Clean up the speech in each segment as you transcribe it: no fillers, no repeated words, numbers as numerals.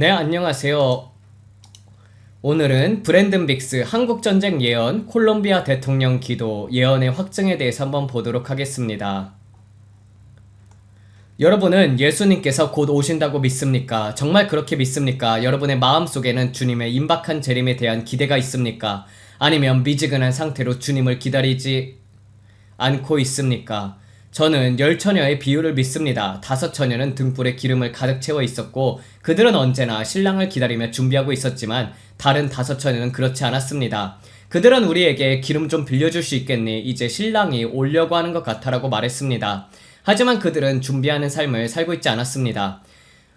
네, 안녕하세요. 오늘은 브랜든 빅스 한국전쟁 예언, 콜롬비아 대통령 기도 예언의 확증에 대해서 한번 보도록 하겠습니다. 여러분은 예수님께서 곧 오신다고 믿습니까? 정말 그렇게 믿습니까? 여러분의 마음속에는 주님의 임박한 재림에 대한 기대가 있습니까? 아니면 미지근한 상태로 주님을 기다리지 않고 있습니까? 저는 10처녀의 비유를 믿습니다. 5처녀는 등불에 기름을 가득 채워 있었고 그들은 언제나 신랑을 기다리며 준비하고 있었지만 다른 5처녀는 그렇지 않았습니다. 그들은 우리에게 기름 좀 빌려줄 수 있겠니? 이제 신랑이 오려고 하는 것 같아라고 말했습니다. 하지만 그들은 준비하는 삶을 살고 있지 않았습니다.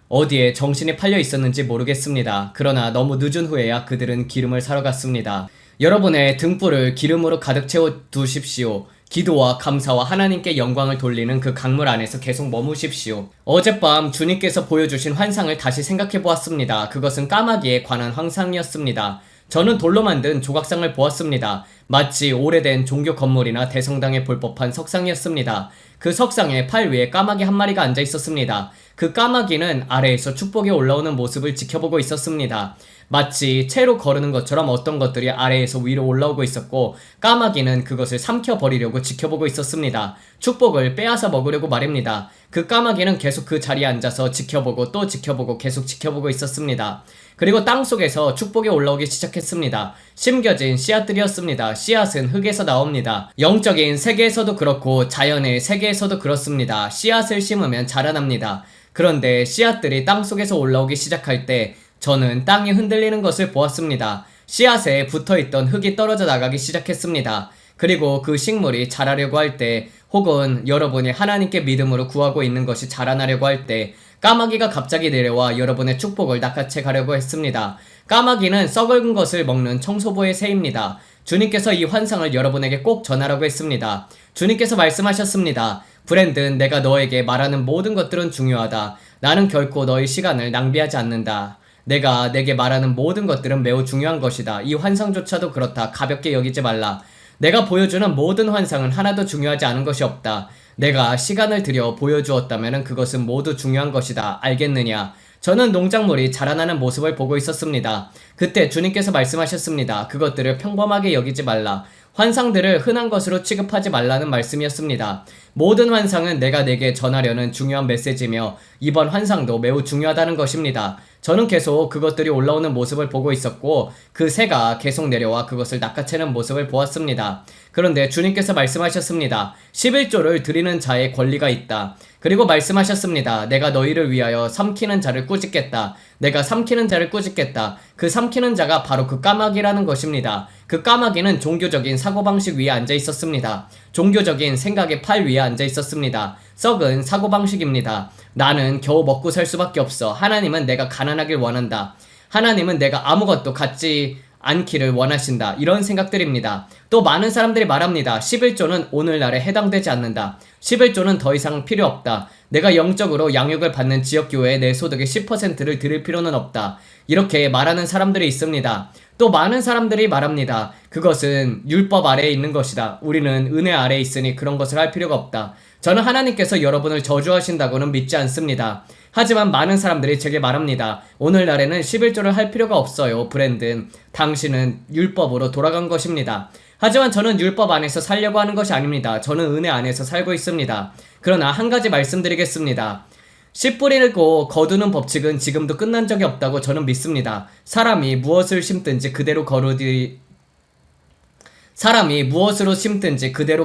어디에 정신이 팔려 있었는지 모르겠습니다. 그러나 너무 늦은 후에야 그들은 기름을 사러 갔습니다. 여러분의 등불을 기름으로 가득 채워 두십시오. 기도와 감사와 하나님께 영광을 돌리는 그 강물 안에서 계속 머무십시오. 어젯밤 주님께서 보여주신 환상을 다시 생각해 보았습니다. 그것은 까마귀에 관한 환상이었습니다. 저는 돌로 만든 조각상을 보았습니다. 마치 오래된 종교 건물이나 대성당에 볼 법한 석상이었습니다. 그 석상에 팔 위에 까마귀 한 마리가 앉아 있었습니다. 그 까마귀는 아래에서 축복이 올라오는 모습을 지켜보고 있었습니다. 마치 채로 거르는 것처럼 어떤 것들이 아래에서 위로 올라오고 있었고 까마귀는 그것을 삼켜버리려고 지켜보고 있었습니다. 축복을 빼앗아 먹으려고 말입니다. 그 까마귀는 계속 그 자리에 앉아서 지켜보고 또 지켜보고 계속 지켜보고 있었습니다. 그리고 땅속에서 축복이 올라오기 시작했습니다. 심겨진 씨앗들이었습니다. 씨앗은 흙에서 나옵니다. 영적인 세계에서도 그렇고 자연의 세계에서도 그렇습니다. 씨앗을 심으면 자라납니다. 그런데 씨앗들이 땅속에서 올라오기 시작할 때 저는 땅이 흔들리는 것을 보았습니다. 씨앗에 붙어있던 흙이 떨어져 나가기 시작했습니다. 그리고 그 식물이 자라려고 할 때 혹은 여러분이 하나님께 믿음으로 구하고 있는 것이 자라나려고 할 때 까마귀가 갑자기 내려와 여러분의 축복을 낚아채 가려고 했습니다. 까마귀는 썩은 것을 먹는 청소부의 새입니다. 주님께서 이 환상을 여러분에게 꼭 전하라고 했습니다. 주님께서 말씀하셨습니다. 브랜든, 내가 너에게 말하는 모든 것들은 중요하다. 나는 결코 너의 시간을 낭비하지 않는다. 내가 내게 말하는 모든 것들은 매우 중요한 것이다. 이 환상조차도 그렇다. 가볍게 여기지 말라. 내가 보여주는 모든 환상은 하나도 중요하지 않은 것이 없다. 내가 시간을 들여 보여주었다면 그것은 모두 중요한 것이다. 알겠느냐? 저는 농작물이 자라나는 모습을 보고 있었습니다. 그때 주님께서 말씀하셨습니다. 그것들을 평범하게 여기지 말라. 환상들을 흔한 것으로 취급하지 말라는 말씀이었습니다. 모든 환상은 내가 내게 전하려는 중요한 메시지며 이번 환상도 매우 중요하다는 것입니다. 저는 계속 그것들이 올라오는 모습을 보고 있었고 그 새가 계속 내려와 그것을 낚아채는 모습을 보았습니다. 그런데 주님께서 말씀하셨습니다. 11조를 드리는 자의 권리가 있다. 그리고 말씀하셨습니다. 내가 너희를 위하여 삼키는 자를 꾸짖겠다. 내가 삼키는 자를 꾸짖겠다. 그 삼키는 자가 바로 그 까마귀라는 것입니다. 그 까마귀는 종교적인 사고방식 위에 앉아 있었습니다. 종교적인 생각의 팔 위에 앉아 있었습니다. 썩은 사고방식입니다. 나는 겨우 먹고 살 수밖에 없어. 하나님은 내가 가난하길 원한다. 하나님은 내가 아무것도 갖지 않기를 원하신다. 이런 생각들입니다. 또 많은 사람들이 말합니다. 11조는 오늘날에 해당되지 않는다. 11조는 더 이상 필요 없다. 내가 영적으로 양육을 받는 지역교회에 내 소득의 10%를 드릴 필요는 없다. 이렇게 말하는 사람들이 있습니다. 또 많은 사람들이 말합니다. 그것은 율법 아래에 있는 것이다. 우리는 은혜 아래에 있으니 그런 것을 할 필요가 없다. 저는 하나님께서 여러분을 저주하신다고는 믿지 않습니다. 하지만 많은 사람들이 제게 말합니다. 오늘날에는 11조를 할 필요가 없어요. 브랜든, 당신은 율법으로 돌아간 것입니다. 하지만 저는 율법 안에서 살려고 하는 것이 아닙니다. 저는 은혜 안에서 살고 있습니다. 그러나 한 가지 말씀드리겠습니다. 씨 뿌리고 거두는 법칙은 지금도 끝난 적이 없다고 저는 믿습니다. 사람이 무엇으로 심든지 그대로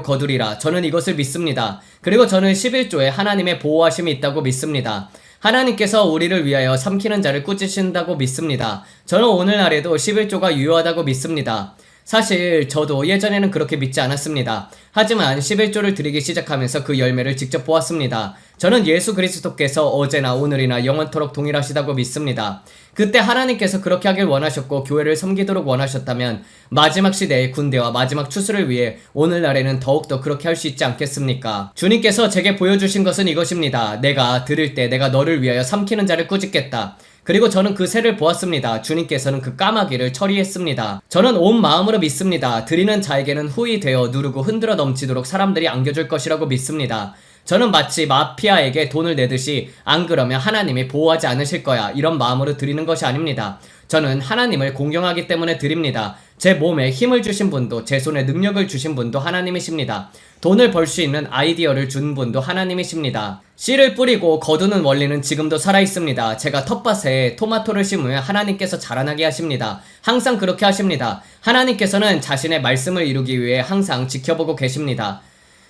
거두리라. 저는 이것을 믿습니다. 그리고 저는 11조에 하나님의 보호하심이 있다고 믿습니다. 하나님께서 우리를 위하여 삼키는 자를 꾸짖으신다고 믿습니다. 저는 오늘날에도 11조가 유효하다고 믿습니다. 사실 저도 예전에는 그렇게 믿지 않았습니다. 하지만 11조를 드리기 시작하면서 그 열매를 직접 보았습니다. 저는 예수 그리스도께서 어제나 오늘이나 영원토록 동일하시다고 믿습니다. 그때 하나님께서 그렇게 하길 원하셨고 교회를 섬기도록 원하셨다면 마지막 시대의 군대와 마지막 추수를 위해 오늘날에는 더욱더 그렇게 할 수 있지 않겠습니까? 주님께서 제게 보여주신 것은 이것입니다. 내가 들을 때 내가 너를 위하여 삼키는 자를 꾸짖겠다. 그리고 저는 그 새를 보았습니다. 주님께서는 그 까마귀를 처리했습니다. 저는 온 마음으로 믿습니다. 드리는 자에게는 후이 되어 누르고 흔들어 넘치도록 사람들이 안겨줄 것이라고 믿습니다. 저는 마치 마피아에게 돈을 내듯이 안 그러면 하나님이 보호하지 않으실 거야 이런 마음으로 드리는 것이 아닙니다. 저는 하나님을 공경하기 때문에 드립니다. 제 몸에 힘을 주신 분도 제 손에 능력을 주신 분도 하나님이십니다. 돈을 벌 수 있는 아이디어를 준 분도 하나님이십니다. 씨를 뿌리고 거두는 원리는 지금도 살아있습니다. 제가 텃밭에 토마토를 심으면 하나님께서 자라나게 하십니다. 항상 그렇게 하십니다. 하나님께서는 자신의 말씀을 이루기 위해 항상 지켜보고 계십니다.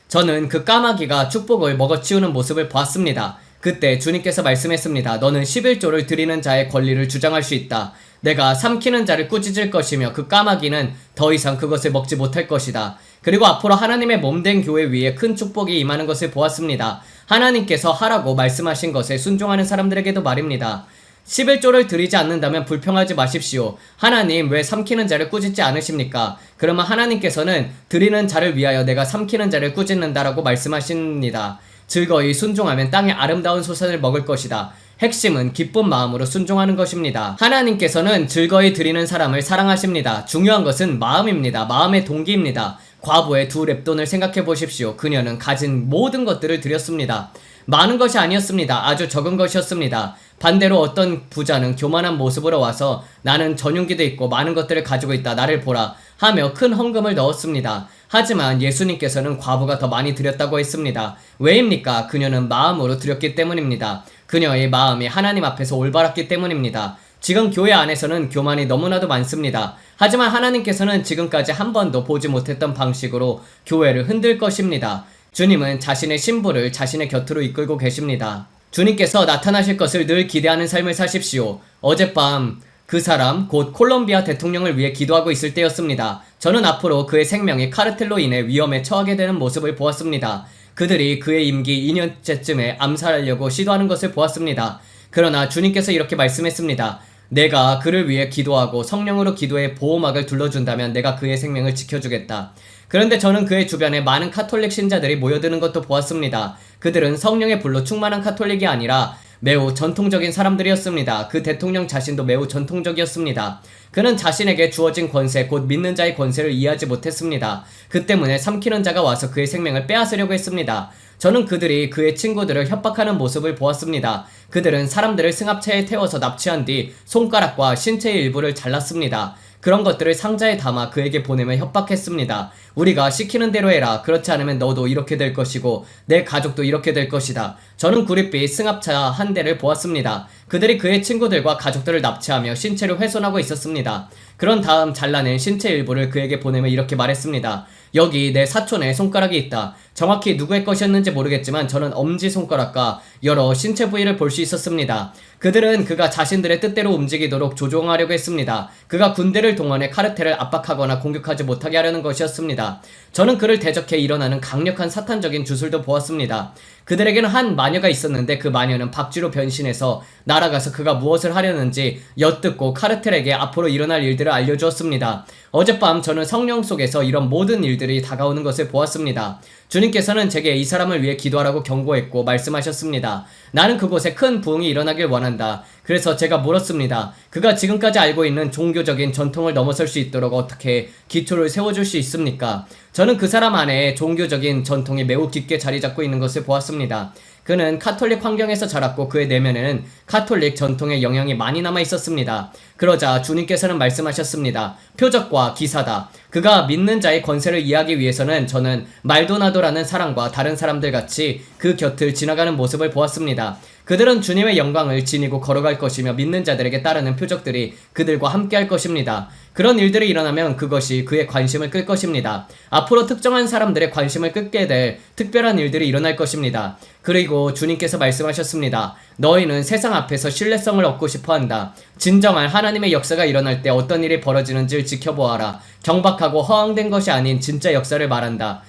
저는 그 까마귀가 축복을 먹어치우는 모습을 보았습니다. 그때 주님께서 말씀했습니다. 너는 11조를 드리는 자의 권리를 주장할 수 있다. 내가 삼키는 자를 꾸짖을 것이며 그 까마귀는 더 이상 그것을 먹지 못할 것이다. 그리고 앞으로 하나님의 몸된 교회 위에 큰 축복이 임하는 것을 보았습니다. 하나님께서 하라고 말씀하신 것에 순종하는 사람들에게도 말입니다. 11조를 드리지 않는다면 불평하지 마십시오. 하나님 왜 삼키는 자를 꾸짖지 않으십니까? 그러면 하나님께서는 드리는 자를 위하여 내가 삼키는 자를 꾸짖는다라고 말씀하십니다. 즐거이 순종하면 땅의 아름다운 소산을 먹을 것이다. 핵심은 기쁜 마음으로 순종하는 것입니다. 하나님께서는 즐거이 드리는 사람을 사랑하십니다. 중요한 것은 마음입니다. 마음의 동기입니다. 과부의 2렙돈을 생각해 보십시오. 그녀는 가진 모든 것들을 드렸습니다. 많은 것이 아니었습니다. 아주 적은 것이었습니다. 반대로 어떤 부자는 교만한 모습으로 와서 나는 전용기도 있고 많은 것들을 가지고 있다. 나를 보라 하며 큰 헌금을 넣었습니다. 하지만 예수님께서는 과부가 더 많이 드렸다고 했습니다. 왜입니까? 그녀는 마음으로 드렸기 때문입니다. 그녀의 마음이 하나님 앞에서 올바랐기 때문입니다. 지금 교회 안에서는 교만이 너무나도 많습니다. 하지만 하나님께서는 지금까지 한 번도 보지 못했던 방식으로 교회를 흔들 것입니다. 주님은 자신의 신부를 자신의 곁으로 이끌고 계십니다. 주님께서 나타나실 것을 늘 기대하는 삶을 사십시오. 어젯밤 그 사람 곧 콜롬비아 대통령을 위해 기도하고 있을 때였습니다. 저는 앞으로 그의 생명이 카르텔로 인해 위험에 처하게 되는 모습을 보았습니다. 그들이 그의 임기 2년째쯤에 암살하려고 시도하는 것을 보았습니다. 그러나 주님께서 이렇게 말씀했습니다. 내가 그를 위해 기도하고 성령으로 기도해 보호막을 둘러준다면 내가 그의 생명을 지켜주겠다. 그런데 저는 그의 주변에 많은 카톨릭 신자들이 모여드는 것도 보았습니다. 그들은 성령의 불로 충만한 카톨릭이 아니라 매우 전통적인 사람들이었습니다. 그 대통령 자신도 매우 전통적이었습니다. 그는 자신에게 주어진 권세, 곧 믿는 자의 권세를 이해하지 못했습니다. 그 때문에 삼키는 자가 와서 그의 생명을 빼앗으려고 했습니다. 저는 그들이 그의 친구들을 협박하는 모습을 보았습니다. 그들은 사람들을 승합차에 태워서 납치한 뒤 손가락과 신체의 일부를 잘랐습니다. 그런 것들을 상자에 담아 그에게 보내며 협박했습니다. 우리가 시키는 대로 해라. 그렇지 않으면 너도 이렇게 될 것이고 내 가족도 이렇게 될 것이다. 저는 구릿빛 승합차 한 대를 보았습니다. 그들이 그의 친구들과 가족들을 납치하며 신체를 훼손하고 있었습니다. 그런 다음 잘라낸 신체 일부를 그에게 보내며 이렇게 말했습니다. 여기 내 사촌의 손가락이 있다. 정확히 누구의 것이었는지 모르겠지만 저는 엄지손가락과 여러 신체 부위를 볼 수 있었습니다. 그들은 그가 자신들의 뜻대로 움직이도록 조종하려고 했습니다. 그가 군대를 동원해 카르텔을 압박하거나 공격하지 못하게 하려는 것이었습니다. 저는 그를 대적해 일어나는 강력한 사탄적인 주술도 보았습니다. 그들에게는 한 마녀가 있었는데 그 마녀는 박쥐로 변신해서 날아가서 그가 무엇을 하려는지 엿듣고 카르텔에게 앞으로 일어날 일들을 알려주었습니다. 어젯밤 저는 성령 속에서 이런 모든 일들이 다가오는 것을 보았습니다. 주님께서는 제게 이 사람을 위해 기도하라고 경고했고 말씀하셨습니다. 나는 그곳에 큰 부흥이 일어나길 원한다. 그래서 제가 물었습니다. 그가 지금까지 알고 있는 종교적인 전통을 넘어설 수 있도록 어떻게 기초를 세워줄 수 있습니까? 저는 그 사람 안에 종교적인 전통이 매우 깊게 자리 잡고 있는 것을 보았습니다. 그는 카톨릭 환경에서 자랐고 그의 내면에는 카톨릭 전통의 영향이 많이 남아 있었습니다. 그러자 주님께서는 말씀하셨습니다. 표적과 기사다. 그가 믿는 자의 권세를 이해하기 위해서는 저는 말도나도라는 사람과 다른 사람들 같이 그 곁을 지나가는 모습을 보았습니다. 그들은 주님의 영광을 지니고 걸어갈 것이며 믿는 자들에게 따르는 표적들이 그들과 함께 할 것입니다. 그런 일들이 일어나면 그것이 그의 관심을 끌 것입니다. 앞으로 특정한 사람들의 관심을 끌게 될 특별한 일들이 일어날 것입니다. 그리고 주님께서 말씀하셨습니다. 너희는 세상 앞에서 신뢰성을 얻고 싶어 한다. 진정한 하나님의 역사가 일어날 때 어떤 일이 벌어지는지를 지켜보아라. 경박하고 허황된 것이 아닌 진짜 역사를 말한다.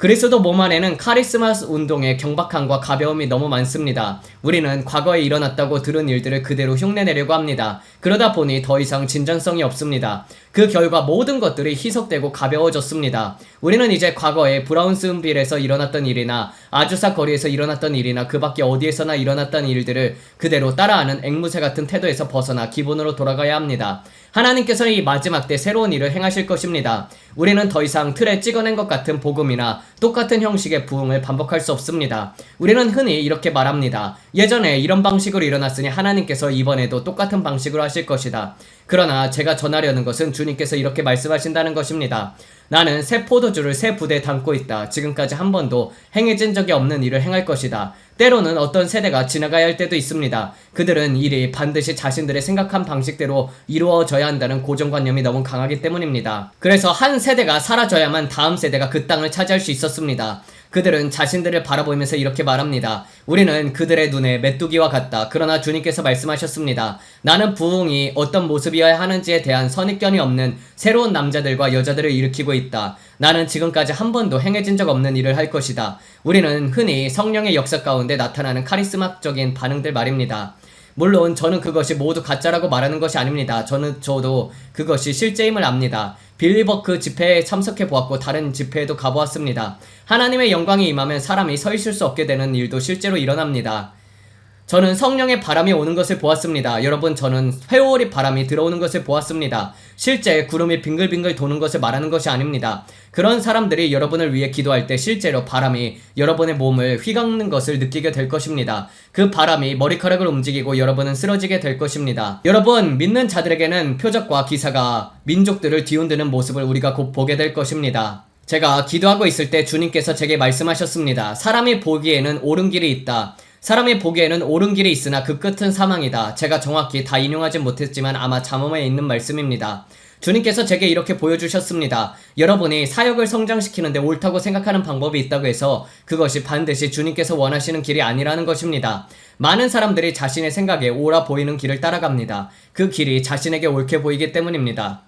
그리스도 몸 안에는 카리스마 운동의 경박함과 가벼움이 너무 많습니다. 우리는 과거에 일어났다고 들은 일들을 그대로 흉내내려고 합니다. 그러다 보니 더 이상 진정성이 없습니다. 그 결과 모든 것들이 희석되고 가벼워졌습니다. 우리는 이제 과거에 브라운스빌에서 일어났던 일이나 아주사 거리에서 일어났던 일이나 그 밖에 어디에서나 일어났던 일들을 그대로 따라하는 앵무새 같은 태도에서 벗어나 기본으로 돌아가야 합니다. 하나님께서는 이 마지막 때 새로운 일을 행하실 것입니다. 우리는 더 이상 틀에 찍어낸 것 같은 복음이나 똑같은 형식의 부흥을 반복할 수 없습니다. 우리는 흔히 이렇게 말합니다. 예전에 이런 방식으로 일어났으니 하나님께서 이번에도 똑같은 방식으로 하실 것이다. 그러나 제가 전하려는 것은 주님께서 이렇게 말씀하신다는 것입니다. 나는 새 포도주를 새 부대에 담고 있다. 지금까지 한 번도 행해진 적이 없는 일을 행할 것이다. 때로는 어떤 세대가 지나가야 할 때도 있습니다. 그들은 일이 반드시 자신들의 생각한 방식대로 이루어져야 한다는 고정관념이 너무 강하기 때문입니다. 그래서 한 세대가 사라져야만 다음 세대가 그 땅을 차지할 수 있었습니다. 그들은 자신들을 바라보면서 이렇게 말합니다. 우리는 그들의 눈에 메뚜기와 같다. 그러나 주님께서 말씀하셨습니다. 나는 부흥이 어떤 모습이어야 하는지에 대한 선입견이 없는 새로운 남자들과 여자들을 일으키고 있다. 나는 지금까지 한 번도 행해진 적 없는 일을 할 것이다. 우리는 흔히 성령의 역사 가운데 나타나는 카리스마적인 반응들 말입니다. 물론 저는 그것이 모두 가짜라고 말하는 것이 아닙니다. 저도 그것이 실제임을 압니다. 빌리버크 집회에 참석해 보았고 다른 집회에도 가보았습니다. 하나님의 영광이 임하면 사람이 서 있을 수 없게 되는 일도 실제로 일어납니다. 저는 성령의 바람이 오는 것을 보았습니다. 여러분, 저는 회오리 바람이 들어오는 것을 보았습니다. 실제 구름이 빙글빙글 도는 것을 말하는 것이 아닙니다. 그런 사람들이 여러분을 위해 기도할 때 실제로 바람이 여러분의 몸을 휘감는 것을 느끼게 될 것입니다. 그 바람이 머리카락을 움직이고 여러분은 쓰러지게 될 것입니다. 여러분, 믿는 자들에게는 표적과 기사가 민족들을 뒤흔드는 모습을 우리가 곧 보게 될 것입니다. 제가 기도하고 있을 때 주님께서 제게 말씀하셨습니다. 사람이 보기에는 옳은 길이 있다. 사람이 보기에는 옳은 길이 있으나 그 끝은 사망이다. 제가 정확히 다 인용하지 못했지만 아마 잠언에 있는 말씀입니다. 주님께서 제게 이렇게 보여주셨습니다. 여러분이 사역을 성장시키는데 옳다고 생각하는 방법이 있다고 해서 그것이 반드시 주님께서 원하시는 길이 아니라는 것입니다. 많은 사람들이 자신의 생각에 옳아 보이는 길을 따라갑니다. 그 길이 자신에게 옳게 보이기 때문입니다.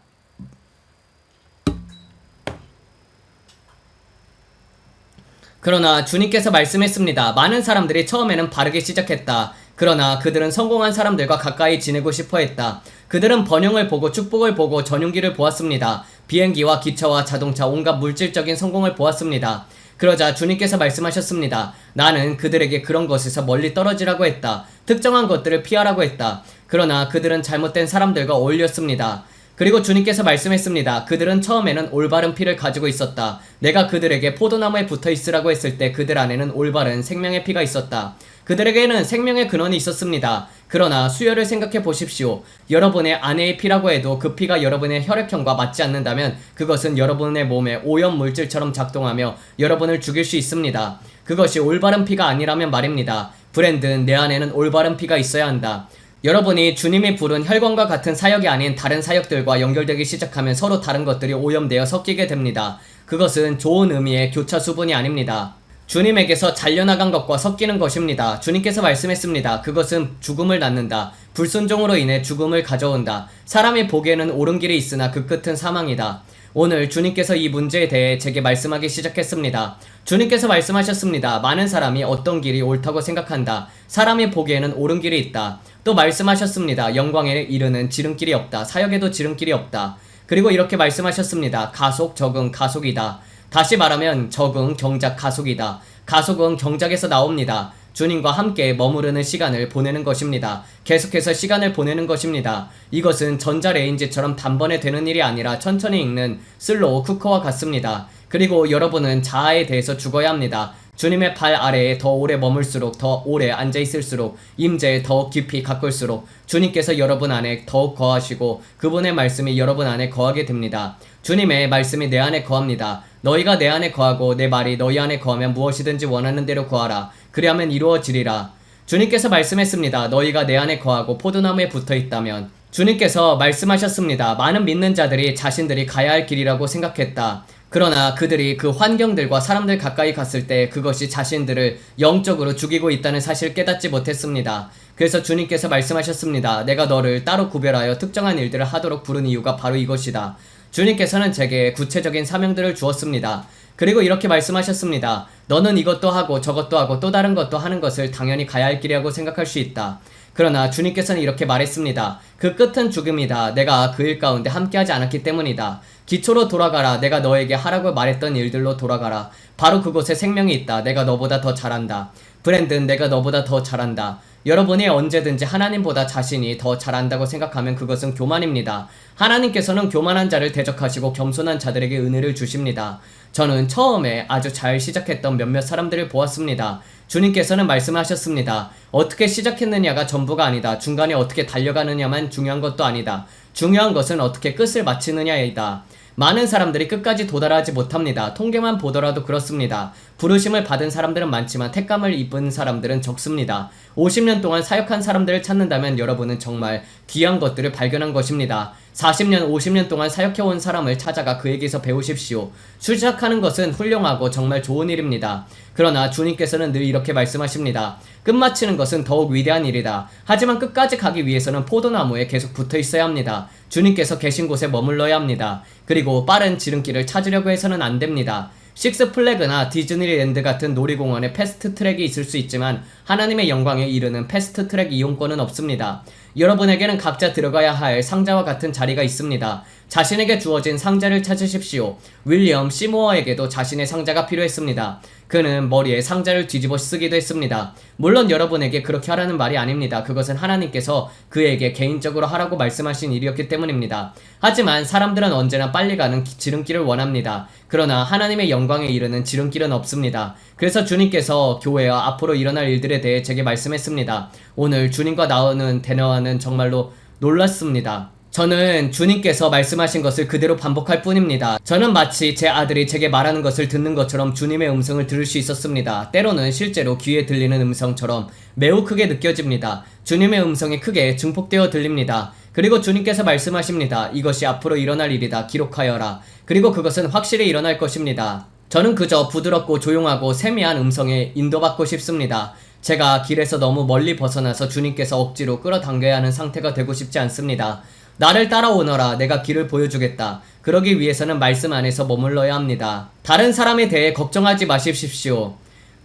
그러나 주님께서 말씀했습니다. 많은 사람들이 처음에는 바르게 시작했다. 그러나 그들은 성공한 사람들과 가까이 지내고 싶어 했다. 그들은 번영을 보고 축복을 보고 전용기를 보았습니다. 비행기와 기차와 자동차, 온갖 물질적인 성공을 보았습니다. 그러자 주님께서 말씀하셨습니다. 나는 그들에게 그런 것에서 멀리 떨어지라고 했다. 특정한 것들을 피하라고 했다. 그러나 그들은 잘못된 사람들과 어울렸습니다. 그리고 주님께서 말씀했습니다. 그들은 처음에는 올바른 피를 가지고 있었다. 내가 그들에게 포도나무에 붙어 있으라고 했을 때 그들 안에는 올바른 생명의 피가 있었다. 그들에게는 생명의 근원이 있었습니다. 그러나 수혈을 생각해 보십시오. 여러분의 아내의 피라고 해도 그 피가 여러분의 혈액형과 맞지 않는다면 그것은 여러분의 몸에 오염 물질처럼 작동하며 여러분을 죽일 수 있습니다. 그것이 올바른 피가 아니라면 말입니다. 브랜든, 내 안에는 올바른 피가 있어야 한다. 여러분이 주님이 부른 혈관과 같은 사역이 아닌 다른 사역들과 연결되기 시작하면 서로 다른 것들이 오염되어 섞이게 됩니다. 그것은 좋은 의미의 교차 수분이 아닙니다. 주님에게서 잘려나간 것과 섞이는 것입니다. 주님께서 말씀했습니다. 그것은 죽음을 낳는다. 불순종으로 인해 죽음을 가져온다. 사람이 보기에는 옳은 길이 있으나 그 끝은 사망이다. 오늘 주님께서 이 문제에 대해 제게 말씀하기 시작했습니다. 주님께서 말씀하셨습니다. 많은 사람이 어떤 길이 옳다고 생각한다. 사람이 보기에는 옳은 길이 있다. 또 말씀하셨습니다. 영광에 이르는 지름길이 없다. 사역에도 지름길이 없다. 그리고 이렇게 말씀하셨습니다. 가속, 적응, 가속이다. 다시 말하면 적응, 경작, 가속이다. 가속은 경작에서 나옵니다. 주님과 함께 머무르는 시간을 보내는 것입니다. 계속해서 시간을 보내는 것입니다. 이것은 전자레인지처럼 단번에 되는 일이 아니라 천천히 익는 슬로우 쿠커와 같습니다. 그리고 여러분은 자아에 대해서 죽어야 합니다. 주님의 발 아래에 더 오래 머물수록, 더 오래 앉아있을수록, 임재에 더욱 깊이 가꿀수록 주님께서 여러분 안에 더욱 거하시고 그분의 말씀이 여러분 안에 거하게 됩니다. 주님의 말씀이 내 안에 거합니다. 너희가 내 안에 거하고 내 말이 너희 안에 거하면 무엇이든지 원하는 대로 구하라. 그리하면 이루어지리라. 주님께서 말씀했습니다. 너희가 내 안에 거하고 포도나무에 붙어 있다면. 주님께서 말씀하셨습니다. 많은 믿는 자들이 자신들이 가야 할 길이라고 생각했다. 그러나 그들이 그 환경들과 사람들 가까이 갔을 때 그것이 자신들을 영적으로 죽이고 있다는 사실을 깨닫지 못했습니다. 그래서 주님께서 말씀하셨습니다. 내가 너를 따로 구별하여 특정한 일들을 하도록 부른 이유가 바로 이것이다. 주님께서는 제게 구체적인 사명들을 주었습니다. 그리고 이렇게 말씀하셨습니다. 너는 이것도 하고 저것도 하고 또 다른 것도 하는 것을 당연히 가야 할 길이라고 생각할 수 있다. 그러나 주님께서는 이렇게 말했습니다. 그 끝은 죽음이다. 내가 그 일 가운데 함께하지 않았기 때문이다. 기초로 돌아가라. 내가 너에게 하라고 말했던 일들로 돌아가라. 바로 그곳에 생명이 있다. 내가 너보다 더 잘한다. 브랜든, 내가 너보다 더 잘한다. 여러분이 언제든지 하나님보다 자신이 더 잘안다고 생각하면 그것은 교만입니다. 하나님께서는 교만한 자를 대적하시고 겸손한 자들에게 은혜를 주십니다. 저는 처음에 아주 잘 시작했던 몇몇 사람들을 보았습니다. 주님께서는 말씀하셨습니다. 어떻게 시작했느냐가 전부가 아니다. 중간에 어떻게 달려가느냐만 중요한 것도 아니다. 중요한 것은 어떻게 끝을 마치느냐이다. 많은 사람들이 끝까지 도달하지 못합니다. 통계만 보더라도 그렇습니다. 부르심을 받은 사람들은 많지만 택감을 입은 사람들은 적습니다. 50년 동안 사역한 사람들을 찾는다면 여러분은 정말 귀한 것들을 발견한 것입니다. 40년, 50년 동안 사역해온 사람을 찾아가 그에게서 배우십시오. 수작하는 것은 훌륭하고 정말 좋은 일입니다. 그러나 주님께서는 늘 이렇게 말씀하십니다. 끝마치는 것은 더욱 위대한 일이다. 하지만 끝까지 가기 위해서는 포도나무에 계속 붙어 있어야 합니다. 주님께서 계신 곳에 머물러야 합니다. 그리고 빠른 지름길을 찾으려고 해서는 안 됩니다. 식스플래그나 디즈니랜드 같은 놀이공원에 패스트트랙이 있을 수 있지만 하나님의 영광에 이르는 패스트트랙 이용권은 없습니다. 여러분에게는 각자 들어가야 할 상자와 같은 자리가 있습니다. 자신에게 주어진 상자를 찾으십시오. 윌리엄 시모어에게도 자신의 상자가 필요했습니다. 그는 머리에 상자를 뒤집어 쓰기도 했습니다. 물론 여러분에게 그렇게 하라는 말이 아닙니다. 그것은 하나님께서 그에게 개인적으로 하라고 말씀하신 일이었기 때문입니다. 하지만 사람들은 언제나 빨리 가는 지름길을 원합니다. 그러나 하나님의 영광에 이르는 지름길은 없습니다. 그래서 주님께서 교회와 앞으로 일어날 일들에 대해 제게 말씀했습니다. 오늘 주님과 나오는 대화는 정말로 놀랐습니다. 저는 주님께서 말씀하신 것을 그대로 반복할 뿐입니다. 저는 마치 제 아들이 제게 말하는 것을 듣는 것처럼 주님의 음성을 들을 수 있었습니다. 때로는 실제로 귀에 들리는 음성처럼 매우 크게 느껴집니다. 주님의 음성이 크게 증폭되어 들립니다. 그리고 주님께서 말씀하십니다. 이것이 앞으로 일어날 일이다. 기록하여라. 그리고 그것은 확실히 일어날 것입니다. 저는 그저 부드럽고 조용하고 세미한 음성에 인도받고 싶습니다. 제가 길에서 너무 멀리 벗어나서 주님께서 억지로 끌어당겨야 하는 상태가 되고 싶지 않습니다. 나를 따라오너라. 내가 길을 보여주겠다. 그러기 위해서는 말씀 안에서 머물러야 합니다. 다른 사람에 대해 걱정하지 마십시오.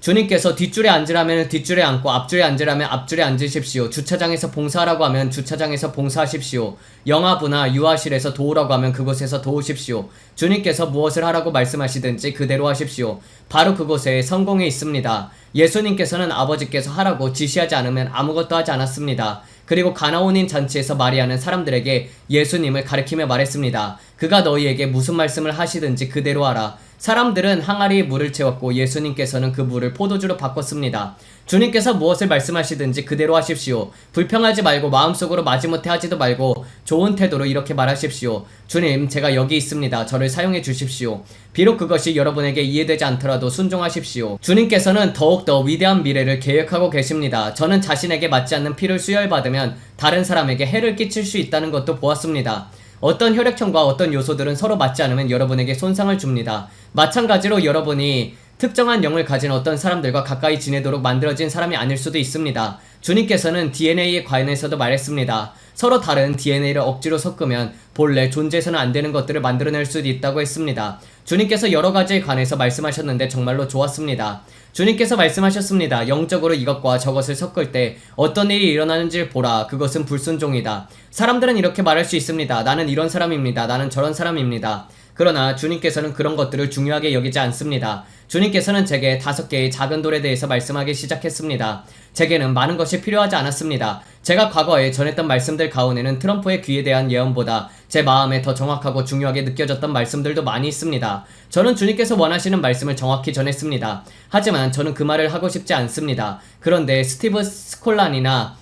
주님께서 뒷줄에 앉으라면 뒷줄에 앉고 앞줄에 앉으라면 앞줄에 앉으십시오. 주차장에서 봉사하라고 하면 주차장에서 봉사하십시오. 영화부나 유아실에서 도우라고 하면 그곳에서 도우십시오. 주님께서 무엇을 하라고 말씀하시든지 그대로 하십시오. 바로 그곳에 성공이 있습니다. 예수님께서는 아버지께서 하라고 지시하지 않으면 아무것도 하지 않았습니다. 그리고 가나온인 잔치에서 마리아는 사람들에게 예수님을 가리키며 말했습니다. 그가 너희에게 무슨 말씀을 하시든지 그대로 하라. 사람들은 항아리에 물을 채웠고 예수님께서는 그 물을 포도주로 바꿨습니다. 주님께서 무엇을 말씀하시든지 그대로 하십시오. 불평하지 말고 마음속으로 마지못해 하지도 말고 좋은 태도로 이렇게 말하십시오. 주님, 제가 여기 있습니다. 저를 사용해 주십시오. 비록 그것이 여러분에게 이해되지 않더라도 순종하십시오. 주님께서는 더욱더 위대한 미래를 계획하고 계십니다. 저는 자신에게 맞지 않는 피를 수혈받으면 다른 사람에게 해를 끼칠 수 있다는 것도 보았습니다. 어떤 혈액형과 어떤 요소들은 서로 맞지 않으면 여러분에게 손상을 줍니다. 마찬가지로 여러분이 특정한 영을 가진 어떤 사람들과 가까이 지내도록 만들어진 사람이 아닐 수도 있습니다. 주님께서는 DNA에 관해서도 말했습니다. 서로 다른 DNA를 억지로 섞으면 본래 존재해서는 안 되는 것들을 만들어낼 수도 있다고 했습니다. 주님께서 여러 가지에 관해서 말씀하셨는데 정말로 좋았습니다. 주님께서 말씀하셨습니다. 영적으로 이것과 저것을 섞을 때 어떤 일이 일어나는지를 보라. 그것은 불순종이다. 사람들은 이렇게 말할 수 있습니다. 나는 이런 사람입니다. 나는 저런 사람입니다. 그러나 주님께서는 그런 것들을 중요하게 여기지 않습니다. 주님께서는 제게 5개의 작은 돌에 대해서 말씀하기 시작했습니다. 제게는 많은 것이 필요하지 않았습니다. 제가 과거에 전했던 말씀들 가운데는 트럼프의 귀에 대한 예언보다 제 마음에 더 정확하고 중요하게 느껴졌던 말씀들도 많이 있습니다. 저는 주님께서 원하시는 말씀을 정확히 전했습니다. 하지만 저는 그 말을 하고 싶지 않습니다. 그런데 스티브 스콜란이나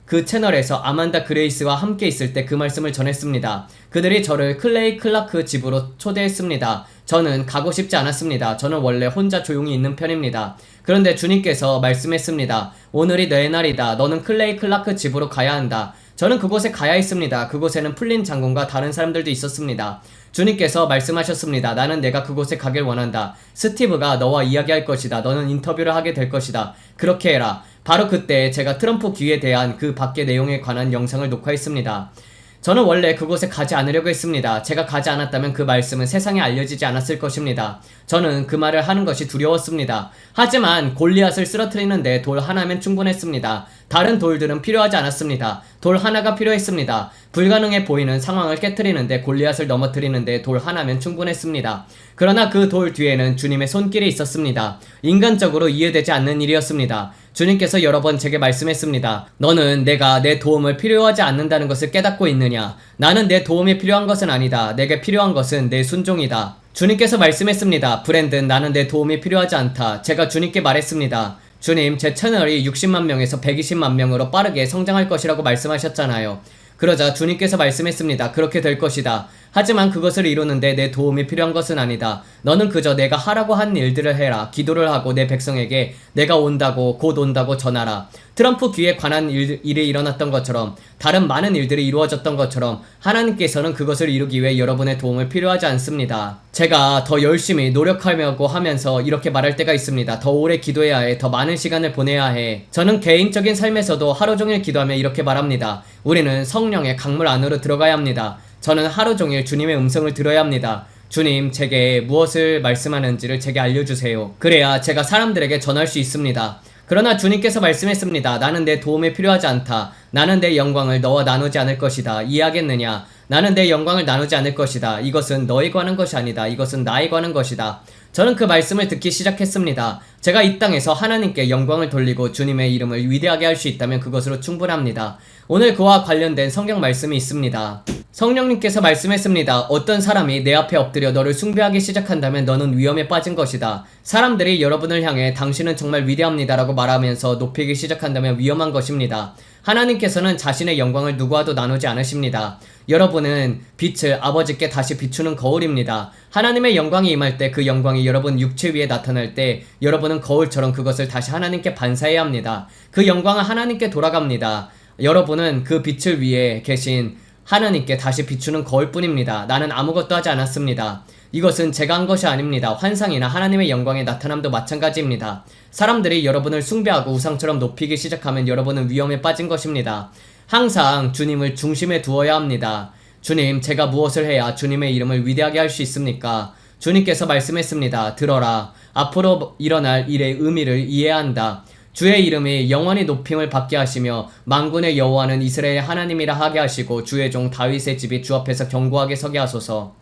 그 채널에서 아만다 그레이스와 함께 있을 때 그 말씀을 전했습니다. 그들이 저를 클레이 클라크 집으로 초대했습니다. 저는 가고 싶지 않았습니다. 저는 원래 혼자 조용히 있는 편입니다. 그런데 주님께서 말씀했습니다. 오늘이 내 날이다. 너는 클레이 클라크 집으로 가야 한다. 저는 그곳에 가야 했습니다. 그곳에는 풀린 장군과 다른 사람들도 있었습니다. 주님께서 말씀하셨습니다. 나는 내가 그곳에 가길 원한다. 스티브가 너와 이야기할 것이다. 너는 인터뷰를 하게 될 것이다. 그렇게 해라. 바로 그때 제가 트럼프 귀에 대한 그 밖의 내용에 관한 영상을 녹화했습니다. 저는 원래 그곳에 가지 않으려고 했습니다. 제가 가지 않았다면 그 말씀은 세상에 알려지지 않았을 것입니다. 저는 그 말을 하는 것이 두려웠습니다. 하지만 골리앗을 쓰러뜨리는데 돌 하나면 충분했습니다. 다른 돌들은 필요하지 않았습니다. 돌 하나가 필요했습니다. 불가능해 보이는 상황을 깨트리는데 골리앗을 넘어뜨리는데 돌 하나면 충분했습니다. 그러나 그 돌 뒤에는 주님의 손길이 있었습니다. 인간적으로 이해되지 않는 일이었습니다. 주님께서 여러 번 제게 말씀했습니다. 너는 내가 내 도움을 필요하지 않는다는 것을 깨닫고 있느냐? 나는 내 도움이 필요한 것은 아니다. 내게 필요한 것은 내 순종이다. 주님께서 말씀했습니다. 브랜든, 나는 내 도움이 필요하지 않다. 제가 주님께 말했습니다. 주님, 제 채널이 60만 명에서 120만 명으로 빠르게 성장할 것이라고 말씀하셨잖아요. 그러자 주님께서 말씀했습니다. 그렇게 될 것이다. 하지만 그것을 이루는데 내 도움이 필요한 것은 아니다. 너는 그저 내가 하라고 한 일들을 해라. 기도를 하고 내 백성에게 내가 온다고 곧 온다고 전하라. 트럼프 귀에 관한 일이 일어났던 것처럼, 다른 많은 일들이 이루어졌던 것처럼 하나님께서는 그것을 이루기 위해 여러분의 도움을 필요하지 않습니다. 제가 더 열심히 노력하려고 하면서 이렇게 말할 때가 있습니다. 더 오래 기도해야 해. 더 많은 시간을 보내야 해. 저는 개인적인 삶에서도 하루 종일 기도하며 이렇게 말합니다. 우리는 성령의 강물 안으로 들어가야 합니다. 저는 하루 종일 주님의 음성을 들어야 합니다. 주님, 제게 무엇을 말씀하는지를 제게 알려주세요. 그래야 제가 사람들에게 전할 수 있습니다. 그러나 주님께서 말씀했습니다. 나는 내 도움이 필요하지 않다. 나는 내 영광을 너와 나누지 않을 것이다. 이해하겠느냐? 나는 내 영광을 나누지 않을 것이다. 이것은 너에 관한 것이 아니다. 이것은 나에 관한 것이다. 저는 그 말씀을 듣기 시작했습니다. 제가 이 땅에서 하나님께 영광을 돌리고 주님의 이름을 위대하게 할 수 있다면 그것으로 충분합니다. 오늘 그와 관련된 성경 말씀이 있습니다. 성령님께서 말씀했습니다. 어떤 사람이 내 앞에 엎드려 너를 숭배하기 시작한다면 너는 위험에 빠진 것이다. 사람들이 여러분을 향해 당신은 정말 위대합니다 라고 말하면서 높이기 시작한다면 위험한 것입니다. 하나님께서는 자신의 영광을 누구와도 나누지 않으십니다. 여러분은 빛을 아버지께 다시 비추는 거울입니다. 하나님의 영광이 임할 때 그 영광이 여러분 육체 위에 나타날 때 여러분은 거울처럼 그것을 다시 하나님께 반사해야 합니다. 그 영광은 하나님께 돌아갑니다. 여러분은 그 빛을 위에 계신 하나님께 다시 비추는 거울뿐입니다. 나는 아무것도 하지 않았습니다. 이것은 제가 한 것이 아닙니다. 환상이나 하나님의 영광의 나타남도 마찬가지입니다. 사람들이 여러분을 숭배하고 우상처럼 높이기 시작하면 여러분은 위험에 빠진 것입니다. 항상 주님을 중심에 두어야 합니다. 주님, 제가 무엇을 해야 주님의 이름을 위대하게 할 수 있습니까? 주님께서 말씀했습니다. 들어라. 앞으로 일어날 일의 의미를 이해해야 한다. 주의 이름이 영원히 높임을 받게 하시며 만군의 여호와는 이스라엘의 하나님이라 하게 하시고 주의 종 다윗의 집이 주 앞에서 견고하게 서게 하소서.